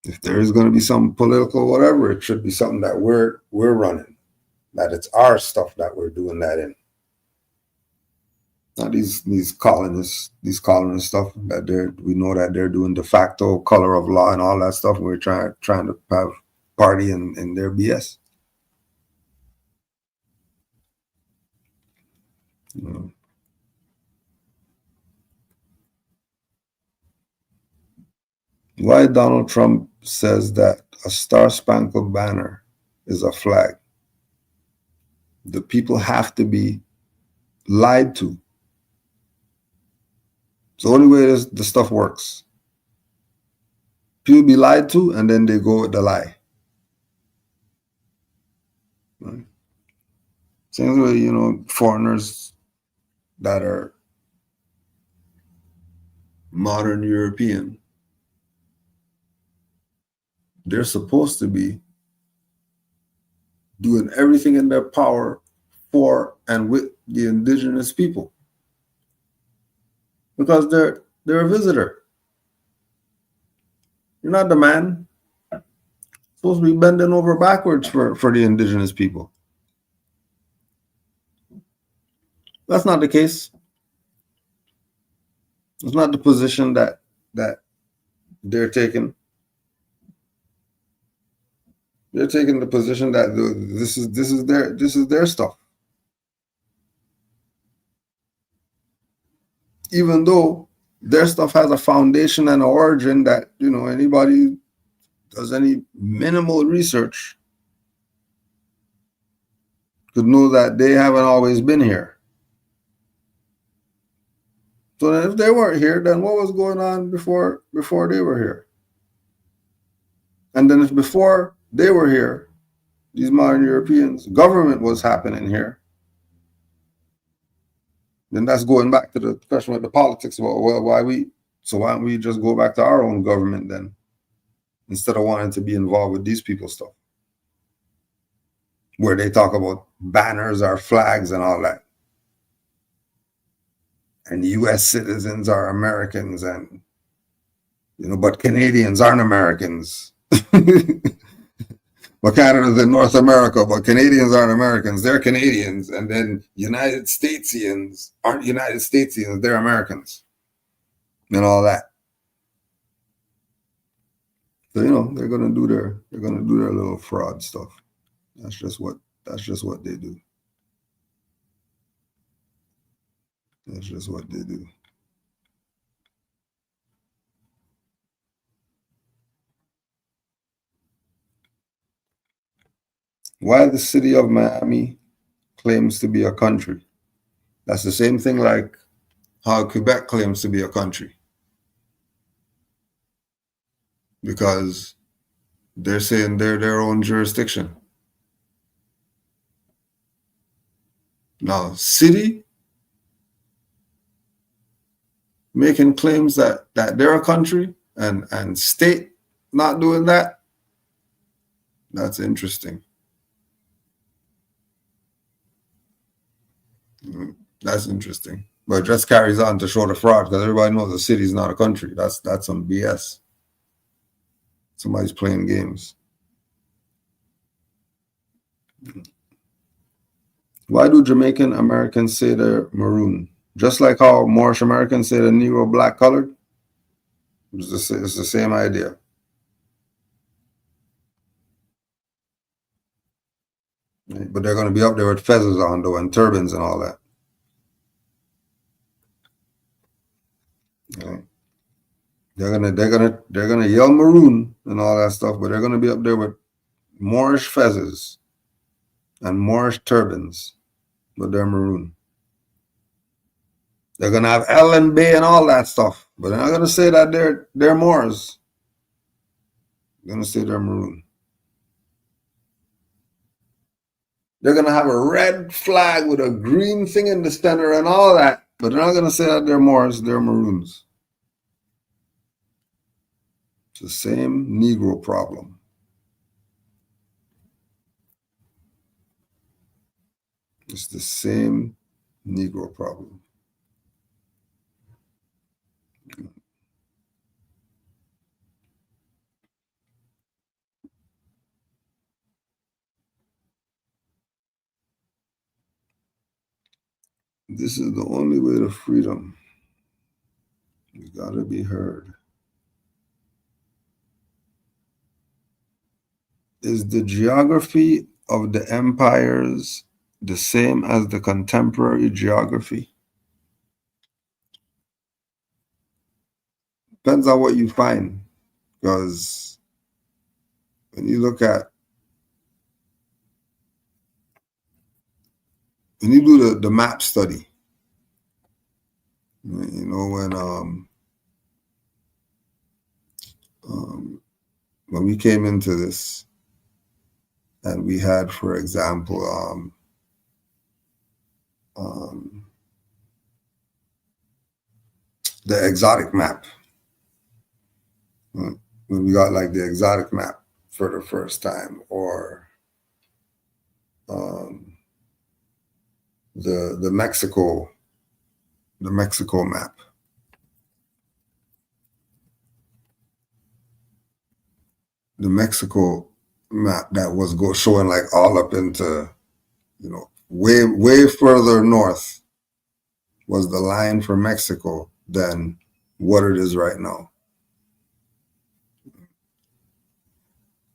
If there is going to be some political whatever, it should be something that we're running, that it's our stuff that we're doing that in. Not these colonists stuff that we know that they're doing de facto color of law and all that stuff. And we're trying to have party in their BS. Why Donald Trump says that a star-spangled banner is a flag? The people have to be lied to. It's the only way the stuff works. People be lied to, and then they go with the lie. Right? Same way, foreigners that are modern European, they're supposed to be doing everything in their power for and with the indigenous people, because they're a visitor. You're not the man. You're supposed to be bending over backwards for the indigenous people. That's not the case. It's not the position that they're taking. They're taking the position that this is their stuff. Even though their stuff has a foundation and an origin that, anybody does any minimal research could know that they haven't always been here. So then if they weren't here, then what was going on before they were here? And then if before they were here, these modern Europeans, government was happening here, then that's going back to the question with the politics about, well, why don't we just go back to our own government then, instead of wanting to be involved with these people's stuff, where they talk about banners or flags and all that. And US citizens are Americans, and but Canadians aren't Americans. But Canada's in North America, but Canadians aren't Americans. They're Canadians. And then United Statesians aren't United Statesians. They're Americans. And all that. So they're gonna do their little fraud stuff. That's just what they do. That's just what they do. Why the city of Miami claims to be a country? That's the same thing like how Quebec claims to be a country. Because they're saying they're their own jurisdiction. Now, city making claims that they're a country and state not doing that, that's interesting. That's interesting. But it just carries on to show the fraud, because everybody knows the city's not a country. That's some BS. Somebody's playing games. Why do Jamaican Americans say they're maroon? Just like how Moorish Americans say they're Negro black colored? It's the same idea. But they're going to be up there with feathers on, though, and turbans and all that. Right. They're gonna yell maroon and all that stuff, but they're gonna be up there with Moorish feathers and Moorish turbans, but they're maroon. They're gonna have L and Bay and all that stuff, but they're not gonna say that they're Moors. They're gonna say they're maroon. They're gonna have a red flag with a green thing in the center and all that, but they're not gonna say that they're Moors. They're maroons. It's the same Negro problem. It's the same Negro problem. This is the only way to freedom. You gotta be heard. Is the geography of the empires the same as the contemporary geography? Depends on what you find, because when you do the map study, when we came into this, and we had, for example, the exotic map. When we got like the exotic map for the first time, or the Mexico map. The Mexico map that was showing like all up into, way further north was the line for Mexico than what it is right now.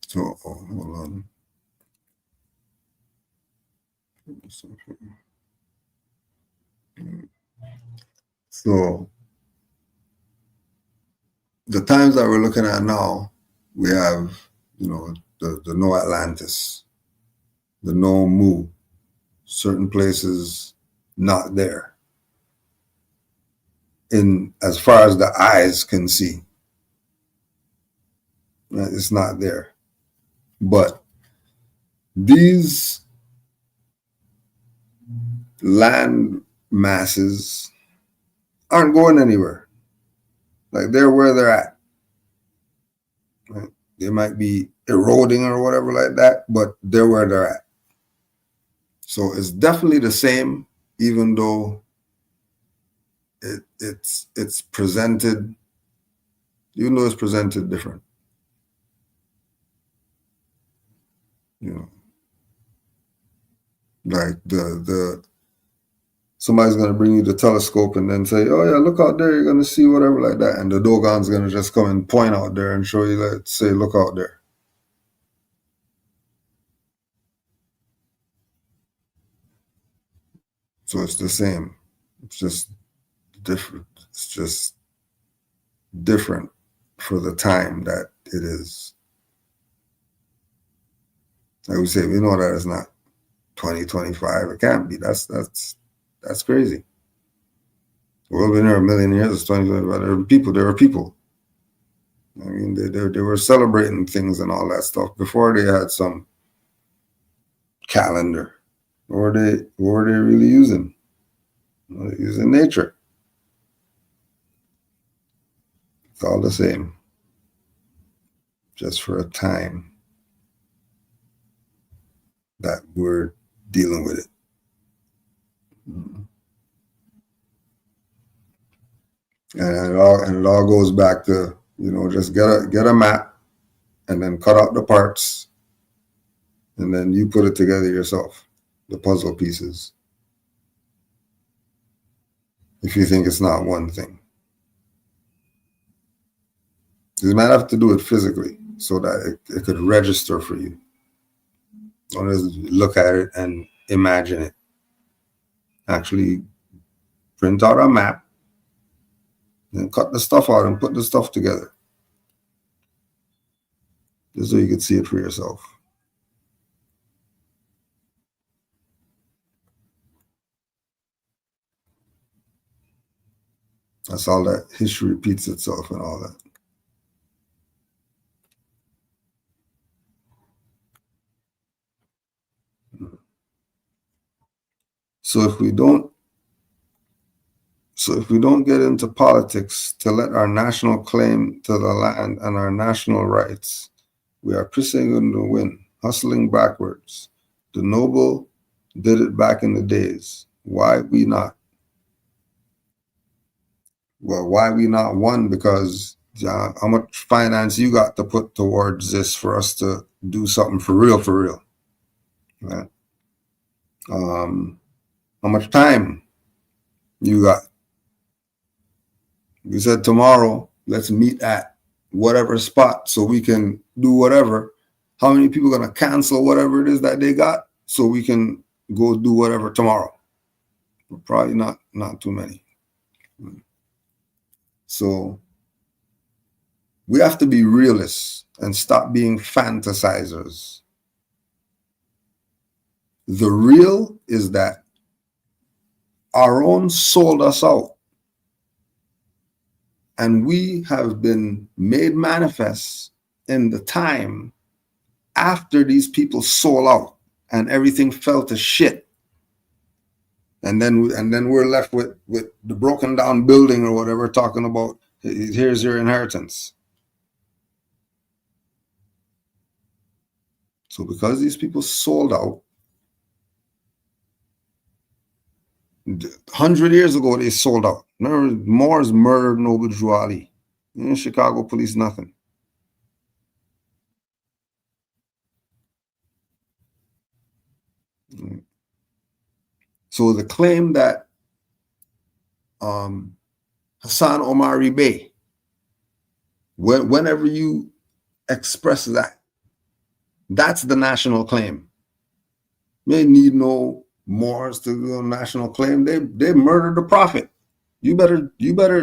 So hold on. So the times that we're looking at now, we have, the no Atlantis, the no Mu, certain places not there. In as far as the eyes can see, it's not there. But these land masses aren't going anywhere. Like, they're where they're at. Right? They might be eroding or whatever like that, but they're where they're at. So it's definitely the same, even though it's presented, different. Like somebody's gonna bring you the telescope and then say, "Oh yeah, look out there, you're gonna see whatever like that," and the Dogon's gonna just come and point out there and show you, let's say, look out there. So it's the same. It's just different. It's just different for the time that it is. Like we say, we know that it's not 2025. It can't be. That's crazy. The world been there a million years. It's 2025. There were people. I mean, they were celebrating things and all that stuff before they had some calendar. What were they really using? Well, they're using nature. It's all the same, just for a time that we're dealing with it. And it all goes back to, just get a map and then cut out the parts and then you put it together yourself, the puzzle pieces. If you think it's not one thing. You might have to do it physically so that it could register for you. Don't just look at it and imagine it. Actually print out a map and cut the stuff out and put the stuff together. Just so you can see it for yourself. That's all that history repeats itself and all that. So if we don't get into politics to let our national claim to the land and our national rights, we are pressing to win, hustling backwards. The noble did it back in the days. Why we not? Well, why we not? One, because how much finance you got to put towards this for us to do something for real, right? How much time you got? You said tomorrow, let's meet at whatever spot so we can do whatever. How many people are going to cancel whatever it is that they got so we can go do whatever tomorrow? Probably not too many. So we have to be realists and stop being fantasizers. The real is that our own sold us out. And we have been made manifest in the time after these people sold out and everything fell to shit. And then we're left with the broken down building or whatever, talking about here's your inheritance. So because these people sold out, 100 years ago they sold out. Remember, Moors murdered Noble Drew Ali. Chicago police, nothing. So the claim that Hassan Omari Bey, whenever you express that, that's the national claim. They need no Moors to do a national claim. They murdered the prophet. You better,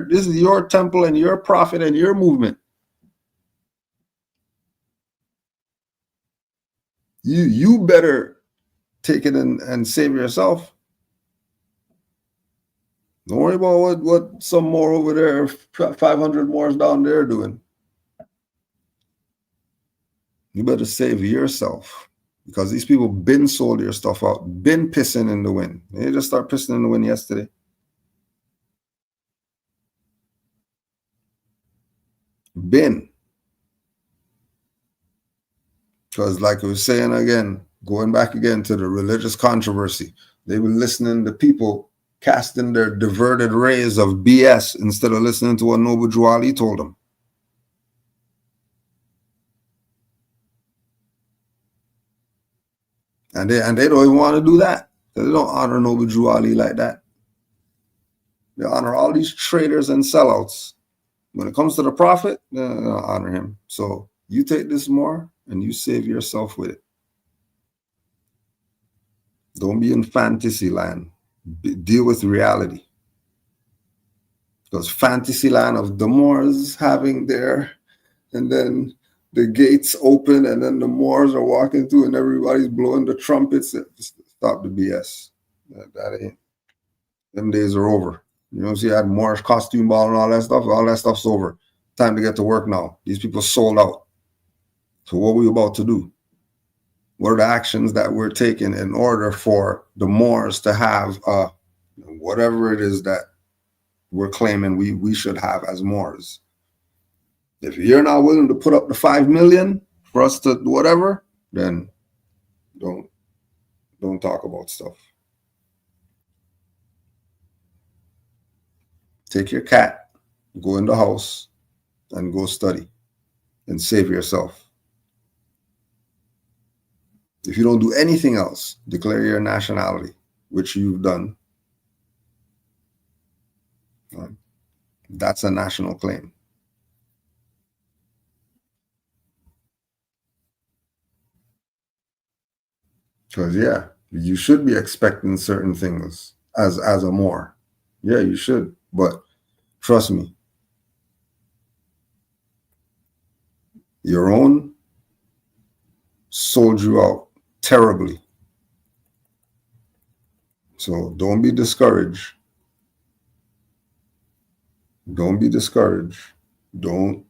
this is your temple and your prophet and your movement. You better take it and save yourself. Don't worry about what some more over there, 500 Moors down there doing. You better save yourself, because these people been sold your stuff out, been pissing in the wind. They just start pissing in the wind yesterday. Been. Because like I was saying again, going back again to the religious controversy, they were listening to people casting their diverted rays of BS instead of listening to what Noble Drew Ali told them. And they don't even want to do that. They don't honor Noble Drew Ali like that. They honor all these traitors and sellouts. When it comes to the prophet, they don't honor him. So you take this more and you save yourself with it. Don't be in fantasy land. Deal with reality. Because fantasy land of the Moors having there, and then the gates open, and then the Moors are walking through, and everybody's blowing the trumpets. Stop the BS. That ain't. Them days are over. You know, see, I had Moorish costume ball and all that stuff. All that stuff's over. Time to get to work now. These people sold out. So what are we about to do? What are the actions that we're taking in order for the Moors to have whatever it is that we're claiming we should have as Moors? If you're not willing to put up the 5 million for us to whatever, then don't talk about stuff. Take your cat, go in the house, and go study and save yourself. If you don't do anything else, declare your nationality, which you've done. That's a national claim. Because, yeah, you should be expecting certain things as a Moor. Yeah, you should. But trust me, your own sold you out terribly. So don't be discouraged. Don't be discouraged. Don't,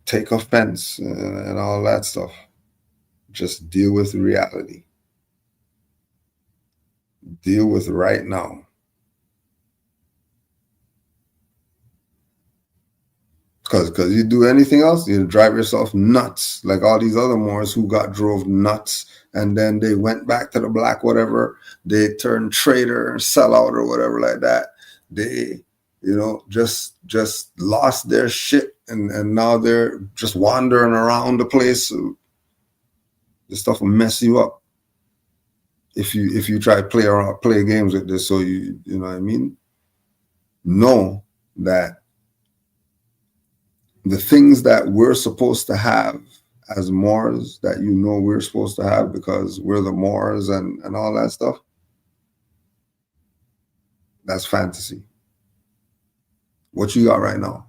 take offense and all that stuff. Just deal with reality. Deal with right now. Because you do anything else, you drive yourself nuts, like all these other Moors who got drove nuts, and then they went back to the black whatever, they turned traitor, sellout or whatever like that. They, just lost their shit, and now they're just wandering around the place. This stuff will mess you up if you try to play games with this. So you know what I mean? Know that the things that we're supposed to have as Moors, that we're supposed to have because we're the Moors and all that stuff, that's fantasy. What you got right now,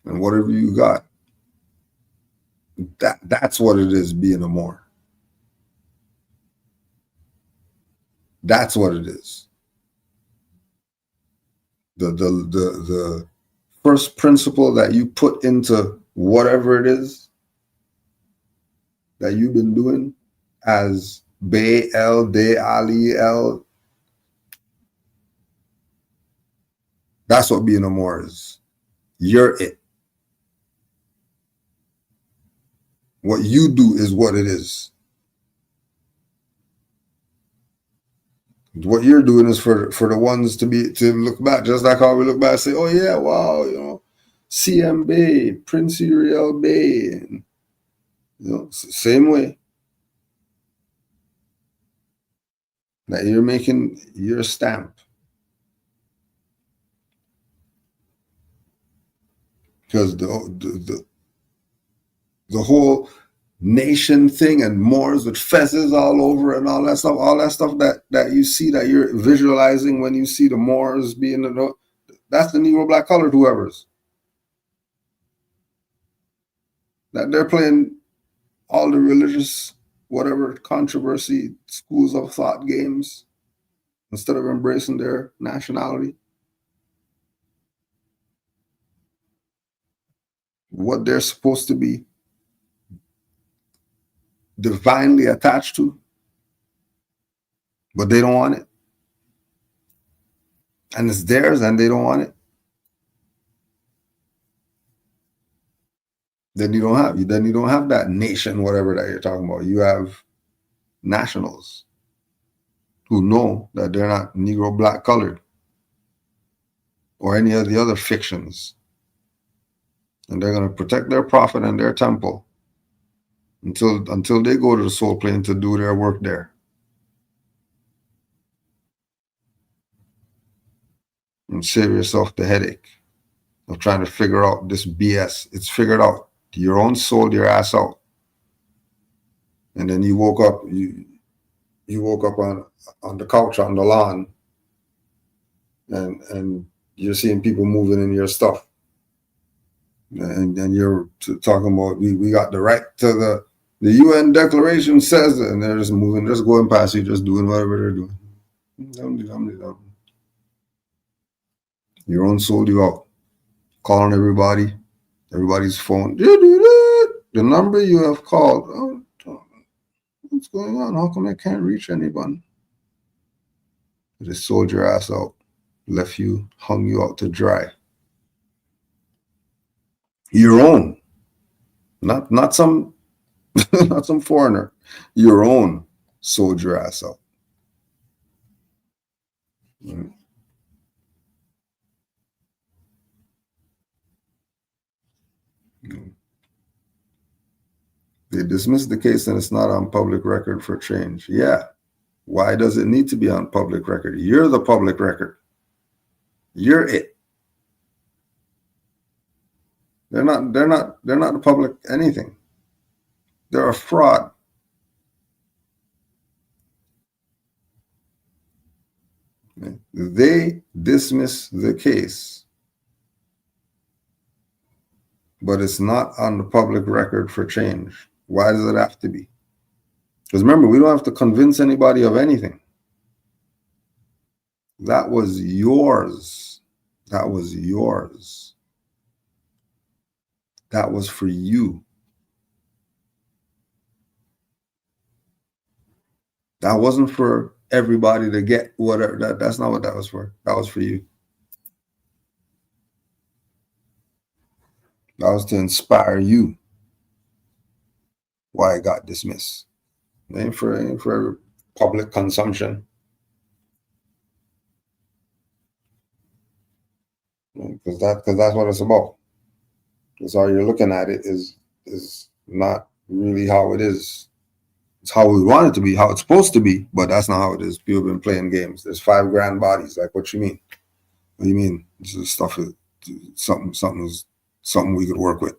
and whatever you got, that's what it is being a Moor. That's what it is. The first principle that you put into whatever it is that you've been doing as Bay El, De Ali El. That's what being a Moor is. You're it. What you do is what it is. What you're doing is for the ones to look back, just like how we look back and say, oh yeah, wow, CM Bay, Prince Uriel Bay, and, same way that you're making your stamp. Because the whole nation thing and Moors with fezzes all over and all that stuff that you see, that you're visualizing when you see the Moors being that's the Negro, black, colored, whoever's. That they're playing all the religious, whatever, controversy, schools of thought games instead of embracing their nationality. What they're supposed to be divinely attached to, but they don't want it. And it's theirs and they don't want it. Then you don't have that nation, whatever that you're talking about. You have nationals who know that they're not Negro, black, colored, or any of the other fictions. And they're going to protect their prophet and their temple until they go to the soul plane to do their work there. And save yourself the headache of trying to figure out this BS. It's figured out. Your own soul, your ass out. And then you woke up, you woke up on the couch on the lawn, and you're seeing people moving in your stuff. And you're talking about we got the right to the UN Declaration says it, and they're just moving, just going past you, just doing whatever they're doing. Your own soul, you out. Calling everybody's phone. The number you have called. Oh, what's going on? How come I can't reach anyone? They sold your ass out, left you, hung you out to dry. Your own, not some not some foreigner. Your own sold your ass out. Mm. They dismissed the case and it's not on public record for change. Yeah. Why does it need to be on public record? You're the public record. You're it. They're not the public anything. They're a fraud. They dismiss the case, but it's not on the public record for change. Why does it have to be? Because remember, we don't have to convince anybody of anything. That was yours. That was yours. That was for you. That wasn't for everybody to get whatever. That's not what that was for. That was for you. That was to inspire you. Why it got dismissed. It ain't for public consumption. Because that's what it's about. Because how you're looking at it is not really how it is. It's how we want it to be, how it's supposed to be, but that's not how it is. People have been playing games. There's 5 grand bodies. Like, what you mean? What do you mean? This is stuff, something we could work with.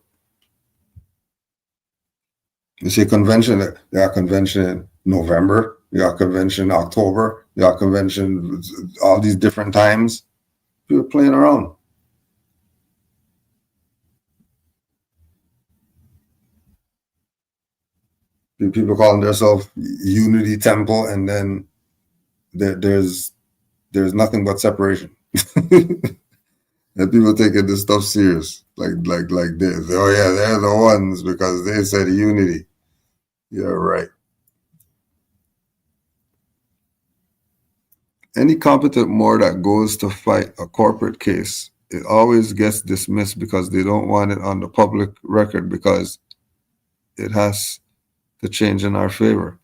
You say convention, they got convention in November, you got convention in October, you got convention all these different times. People playing around. People calling themselves Unity Temple, and then there's nothing but separation. And people taking this stuff serious, like this. Oh yeah, they're the ones because they said unity. Yeah, right. Any competent Moor that goes to fight a corporate case, it always gets dismissed because they don't want it on the public record because it has to change in our favor.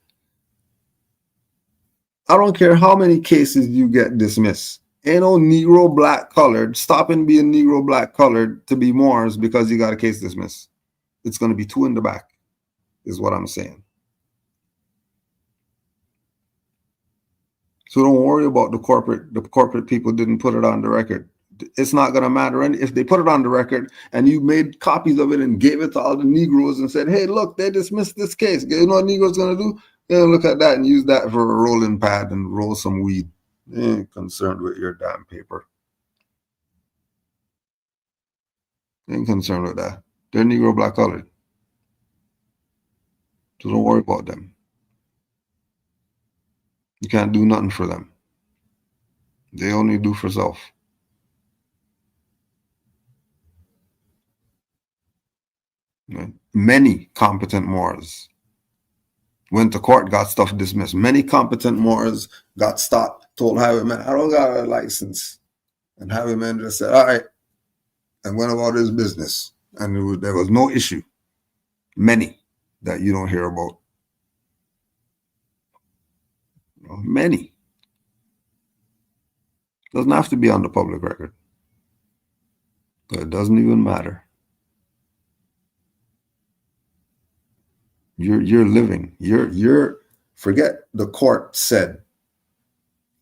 I don't care how many cases you get dismissed. Ain't no Negro black colored stopping being Negro black colored to be Moors because you got a case dismissed. It's going to be two in the back, is what I'm saying. So don't worry about the corporate people didn't put it on the record. It's not going to matter. And if they put it on the record and you made copies of it and gave it to all the Negroes and said, hey, look, they dismissed this case. You know what Negroes going to do? They're going to look at that and use that for a rolling pad and roll some weed. They ain't concerned with your damn paper. They ain't concerned with that. They're Negro black colored. So don't worry about them. You can't do nothing for them. They only do for self. Right? Many competent Moors went to court, got stuff dismissed. Many competent Moors got stopped, told highwaymen, I don't got a license. And highwaymen just said, all right, and went about his business. And there was no issue. Many that you don't hear about. Many. Doesn't have to be on the public record. But it doesn't even matter. You're living. You're forget the court said.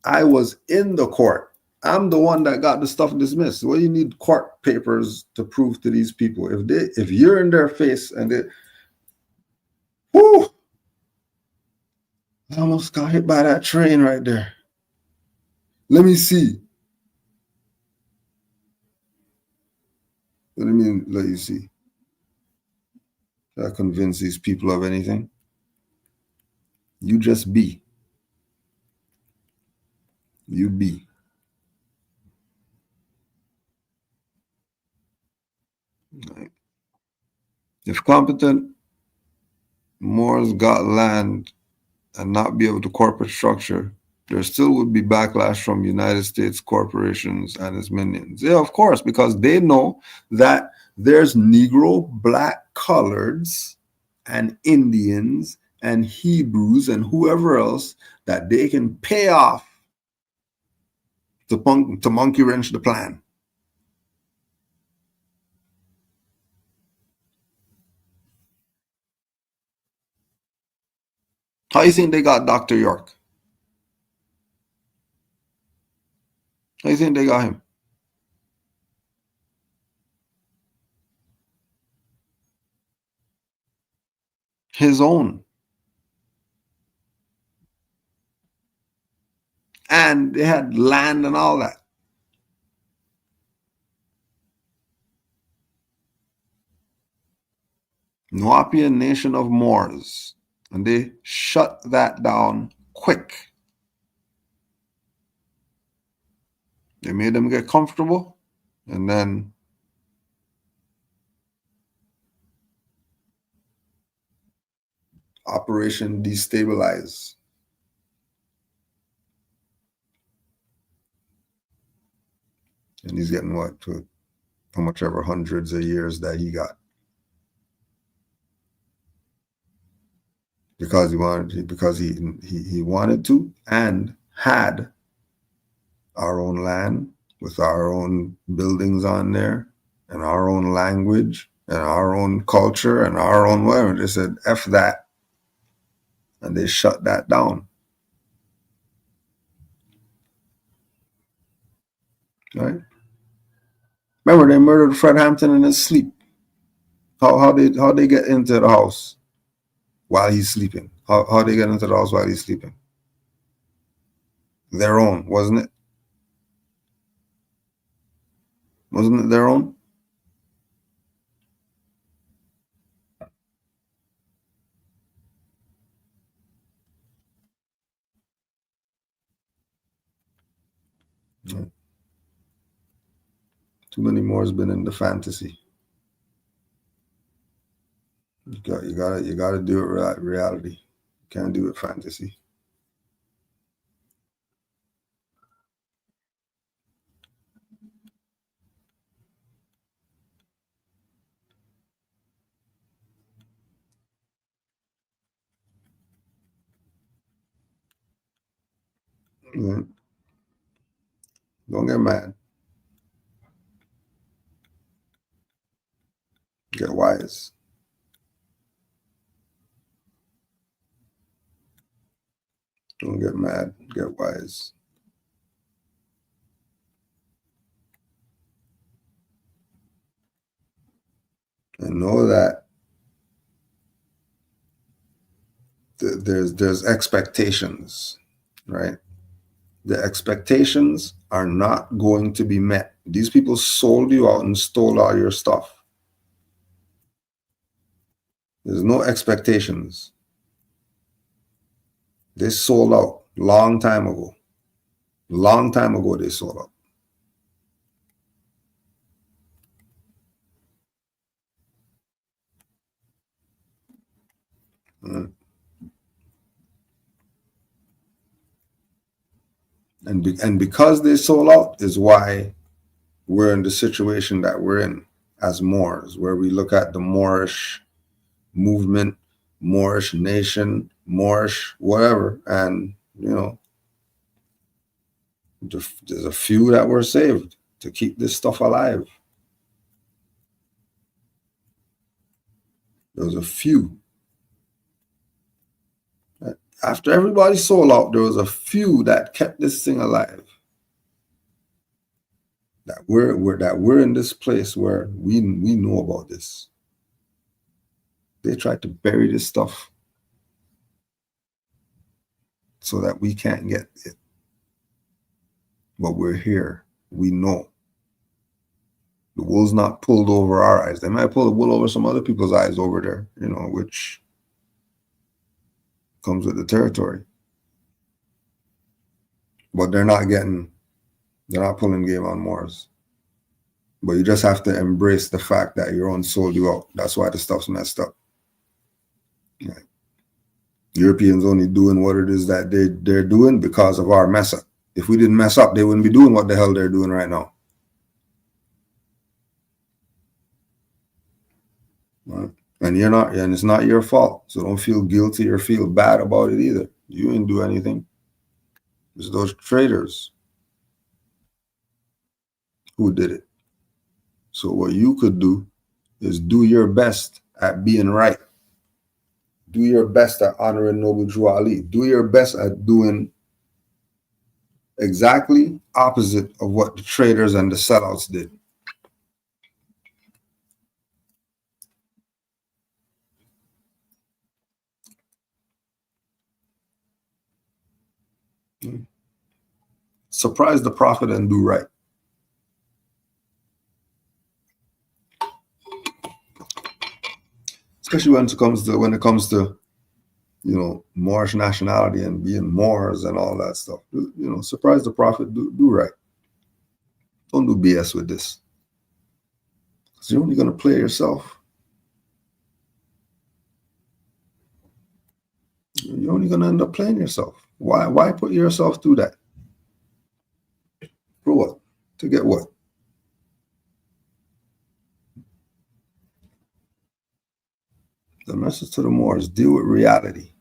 I was in the court. I'm the one that got the stuff dismissed. Well, you need court papers to prove to these people. If you're in their face and they, whoo, I almost got hit by that train right there. Let me see. What do you mean, let you see? That convince these people of anything? You just be. You be. Right. If competent Moors got land and not be able to corporate structure, there still would be backlash from United States corporations and its minions. Yeah, of course, because they know that there's Negro, black, coloreds, and Indians, and Hebrews, and whoever else that they can pay off to monkey wrench the plan. How do you think they got Dr. York? How do you think they got him? His own. And they had land and all that. Nuapia nation of Moors. And they shut that down quick. They made them get comfortable. And then Operation Destabilize. And he's getting what? To how much ever hundreds of years that he got. Because he wanted to and had our own land with our own buildings on there and our own language and our own culture and our own whatever. They said, F that. And they shut that down. Right? Remember, they murdered Fred Hampton in his sleep. How they get into the house while he's sleeping? How they get into the house while he's sleeping? Their own, wasn't it? Wasn't it their own? No. Too many more has been in the fantasy. You gotta do it reality. You can't do it fantasy. Mm. Don't get mad. Get wise. Don't get mad. Get wise. And know that there's expectations, right? The expectations are not going to be met. These people sold you out and stole all your stuff. There's no expectations. They sold out long time ago. Long time ago they sold out. Mm. And because they sold out is why we're in the situation that we're in as Moors, where we look at the Moorish movement, Moorish nation, Moorish whatever, and there's a few that were saved to keep this stuff alive. There's a few. After everybody sold out, there was a few that kept this thing alive. That we're in this place where we know about this. They tried to bury this stuff so that we can't get it. But we're here. We know. The wool's not pulled over our eyes. They might pull the wool over some other people's eyes over there, which comes with the territory. But they're not pulling game on Moors. But you just have to embrace the fact that your own sold you out. That's why the stuff's messed up. Right. Europeans only doing what it is that they're doing because of our mess up. If we didn't mess up, they wouldn't be doing what the hell they're doing right now. Right? And it's not your fault. So don't feel guilty or feel bad about it either. You didn't do anything. It's those traders who did it. So what you could do is do your best at being right. Do your best at honoring Noble Drew Ali. Do your best at doing exactly opposite of what the traders and the sellouts did. Surprise the prophet and do right. Especially when it comes to Moorish nationality and being Moors and all that stuff. Surprise the prophet, do right. Don't do BS with this. Because you're only going to play yourself. You're only going to end up playing yourself. Why put yourself through that? For what? To get what? The message to the Moors: deal with reality.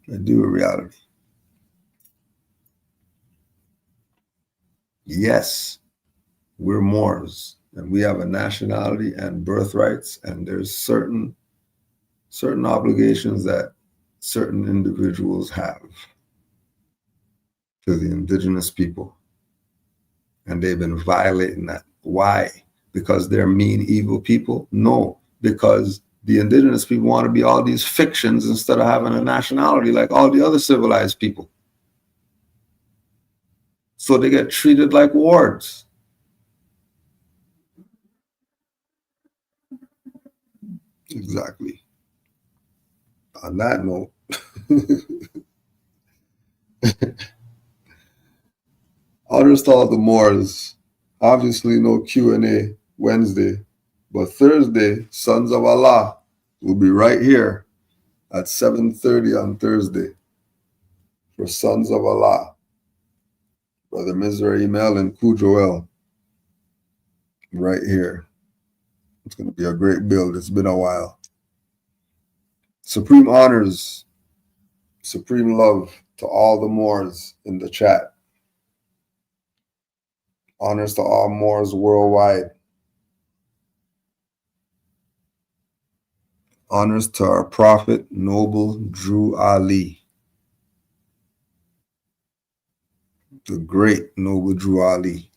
Deal with reality. Yes, we're Moors, and we have a nationality and birthrights, and there's certain obligations that certain individuals have to the indigenous people, and they've been violating that. Why? Because they're mean, evil people? No, because the indigenous people want to be all these fictions instead of having a nationality like all the other civilized people. So they get treated like wards. Exactly. On that note, honors to all the Moors. Obviously, no Q&A Wednesday, but Thursday, Sons of Allah will be right here at 7:30 on Thursday for Sons of Allah. Brother Mizra Email and Kujoel right here. It's going to be a great build. It's been a while. Supreme honors Supreme love to all the Moors in the chat. Honors to all Moors worldwide. Honors to our Prophet, Noble Drew Ali. The great Noble Drew Ali.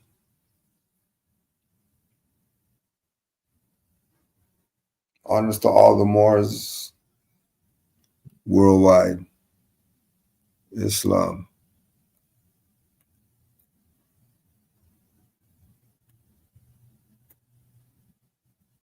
Honors to all the Moors worldwide. Islam.